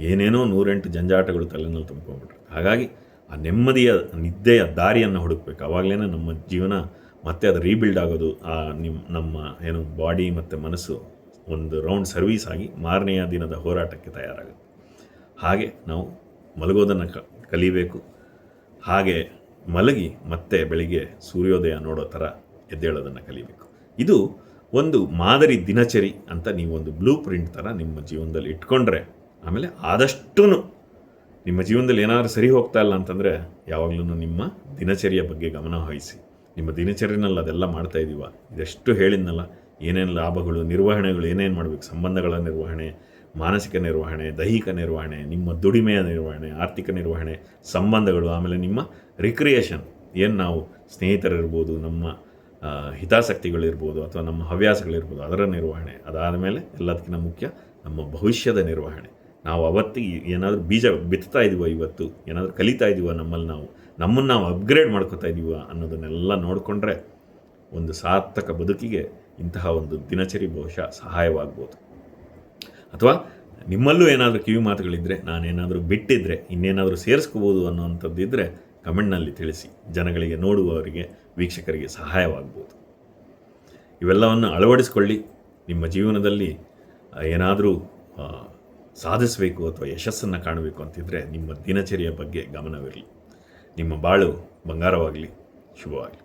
ಏನೇನೋ 108 ಜಂಜಾಟಗಳು ತಲೆನಲ್ಲಿ ತುಂಬ್ಕೊಂಡ್ಬಿಟ್ರೆ. ಹಾಗಾಗಿ ಆ ನೆಮ್ಮದಿಯ ನಿದ್ದೆಯ ದಾರಿಯನ್ನು ಹುಡುಕಬೇಕು. ಆವಾಗಲೇ ನಮ್ಮ ಜೀವನ ಮತ್ತೆ ಅದು ರೀಬಿಲ್ಡ್ ಆಗೋದು. ನಮ್ಮ ಏನು ಬಾಡಿ ಮತ್ತು ಮನಸ್ಸು ಒಂದು ರೌಂಡ್ ಸರ್ವೀಸ್ ಆಗಿ ಮಾರನೆಯ ದಿನದ ಹೋರಾಟಕ್ಕೆ ತಯಾರಾಗುತ್ತೆ. ಹಾಗೆ ನಾವು ಮಲಗೋದನ್ನು ಕಲಿಬೇಕು. ಹಾಗೆ ಮಲಗಿ ಮತ್ತೆ ಬೆಳಿಗ್ಗೆ ಸೂರ್ಯೋದಯ ನೋಡೋ ಥರ ಎದ್ದೇಳೋದನ್ನು ಕಲಿಬೇಕು. ಇದು ಒಂದು ಮಾದರಿ ದಿನಚರಿ ಅಂತ ನೀವು ಒಂದು ಬ್ಲೂ ಪ್ರಿಂಟ್ ಥರ ನಿಮ್ಮ ಜೀವನದಲ್ಲಿ ಇಟ್ಕೊಂಡ್ರೆ, ಆಮೇಲೆ ಆದಷ್ಟು ನಿಮ್ಮ ಜೀವನದಲ್ಲಿ ಏನಾದರೂ ಸರಿ ಹೋಗ್ತಾ ಇಲ್ಲ ಅಂತಂದರೆ ಯಾವಾಗಲೂ ನಿಮ್ಮ ದಿನಚರಿಯ ಬಗ್ಗೆ ಗಮನ ವಹಿಸಿ. ನಿಮ್ಮ ದಿನಚರಿನಲ್ಲಿ ಅದೆಲ್ಲ ಮಾಡ್ತಾ ಇದ್ದೀವ? ಇದೆಷ್ಟು ಹೇಳಿದ್ನಲ್ಲ, ಏನೇನು ಲಾಭಗಳು, ನಿರ್ವಹಣೆಗಳು ಏನೇನು ಮಾಡಬೇಕು, ಸಂಬಂಧಗಳ ನಿರ್ವಹಣೆ, ಮಾನಸಿಕ ನಿರ್ವಹಣೆ, ದೈಹಿಕ ನಿರ್ವಹಣೆ, ನಿಮ್ಮ ದುಡಿಮೆಯ ನಿರ್ವಹಣೆ, ಆರ್ಥಿಕ ನಿರ್ವಹಣೆ, ಸಂಬಂಧಗಳು, ಆಮೇಲೆ ನಿಮ್ಮ ರಿಕ್ರಿಯೇಷನ್, ಏನು ನಾವು ಸ್ನೇಹಿತರಿರ್ಬೋದು, ನಮ್ಮ ಹಿತಾಸಕ್ತಿಗಳಿರ್ಬೋದು, ಅಥವಾ ನಮ್ಮ ಹವ್ಯಾಸಗಳಿರ್ಬೋದು, ಅದರ ನಿರ್ವಹಣೆ. ಅದಾದ ಮೇಲೆ ಎಲ್ಲದಕ್ಕಿಂತ ಮುಖ್ಯ ನಮ್ಮ ಭವಿಷ್ಯದ ನಿರ್ವಹಣೆ. ನಾವು ಅವತ್ತಿಗೆ ಏನಾದರೂ ಬೀಜ ಬಿತ್ತಾ ಇದ್ದೀವ, ಇವತ್ತು ಏನಾದರೂ ಕಲಿತಾ ಇದ್ದೀವ, ನಮ್ಮನ್ನು ನಾವು ಅಪ್ಗ್ರೇಡ್ ಮಾಡ್ಕೋತಾ ಇದ್ದೀವ ಅನ್ನೋದನ್ನೆಲ್ಲ ನೋಡಿಕೊಂಡ್ರೆ ಒಂದು ಸಾರ್ಥಕ ಬದುಕಿಗೆ ಇಂತಹ ಒಂದು ದಿನಚರಿ ಬಹುಶಃ ಸಹಾಯವಾಗ್ಬೋದು. ಅಥವಾ ನಿಮ್ಮಲ್ಲೂ ಏನಾದರೂ ಕಿವಿ ಮಾತುಗಳಿದ್ದರೆ, ನಾನೇನಾದರೂ ಬಿಟ್ಟಿದ್ದರೆ ಇನ್ನೇನಾದರೂ ಸೇರಿಸ್ಕೋಬೋದು ಅನ್ನೋವಂಥದ್ದಿದ್ದರೆ ಕಮೆಂಟ್ನಲ್ಲಿ ತಿಳಿಸಿ. ಜನಗಳಿಗೆ, ನೋಡುವವರಿಗೆ, ವೀಕ್ಷಕರಿಗೆ ಸಹಾಯವಾಗ್ಬೋದು. ಇವೆಲ್ಲವನ್ನು ಅಳವಡಿಸ್ಕೊಳ್ಳಿ. ನಿಮ್ಮ ಜೀವನದಲ್ಲಿ ಏನಾದರೂ ಸಾಧಿಸಬೇಕು ಅಥವಾ ಯಶಸ್ಸನ್ನು ಕಾಣಬೇಕು ಅಂತಿದ್ದರೆ ನಿಮ್ಮ ದಿನಚರಿಯ ಬಗ್ಗೆ ಗಮನವಿರಲಿ. ನಿಮ್ಮ ಬಾಳು ಬಂಗಾರವಾಗಲಿ. ಶುಭವಾಗಲಿ.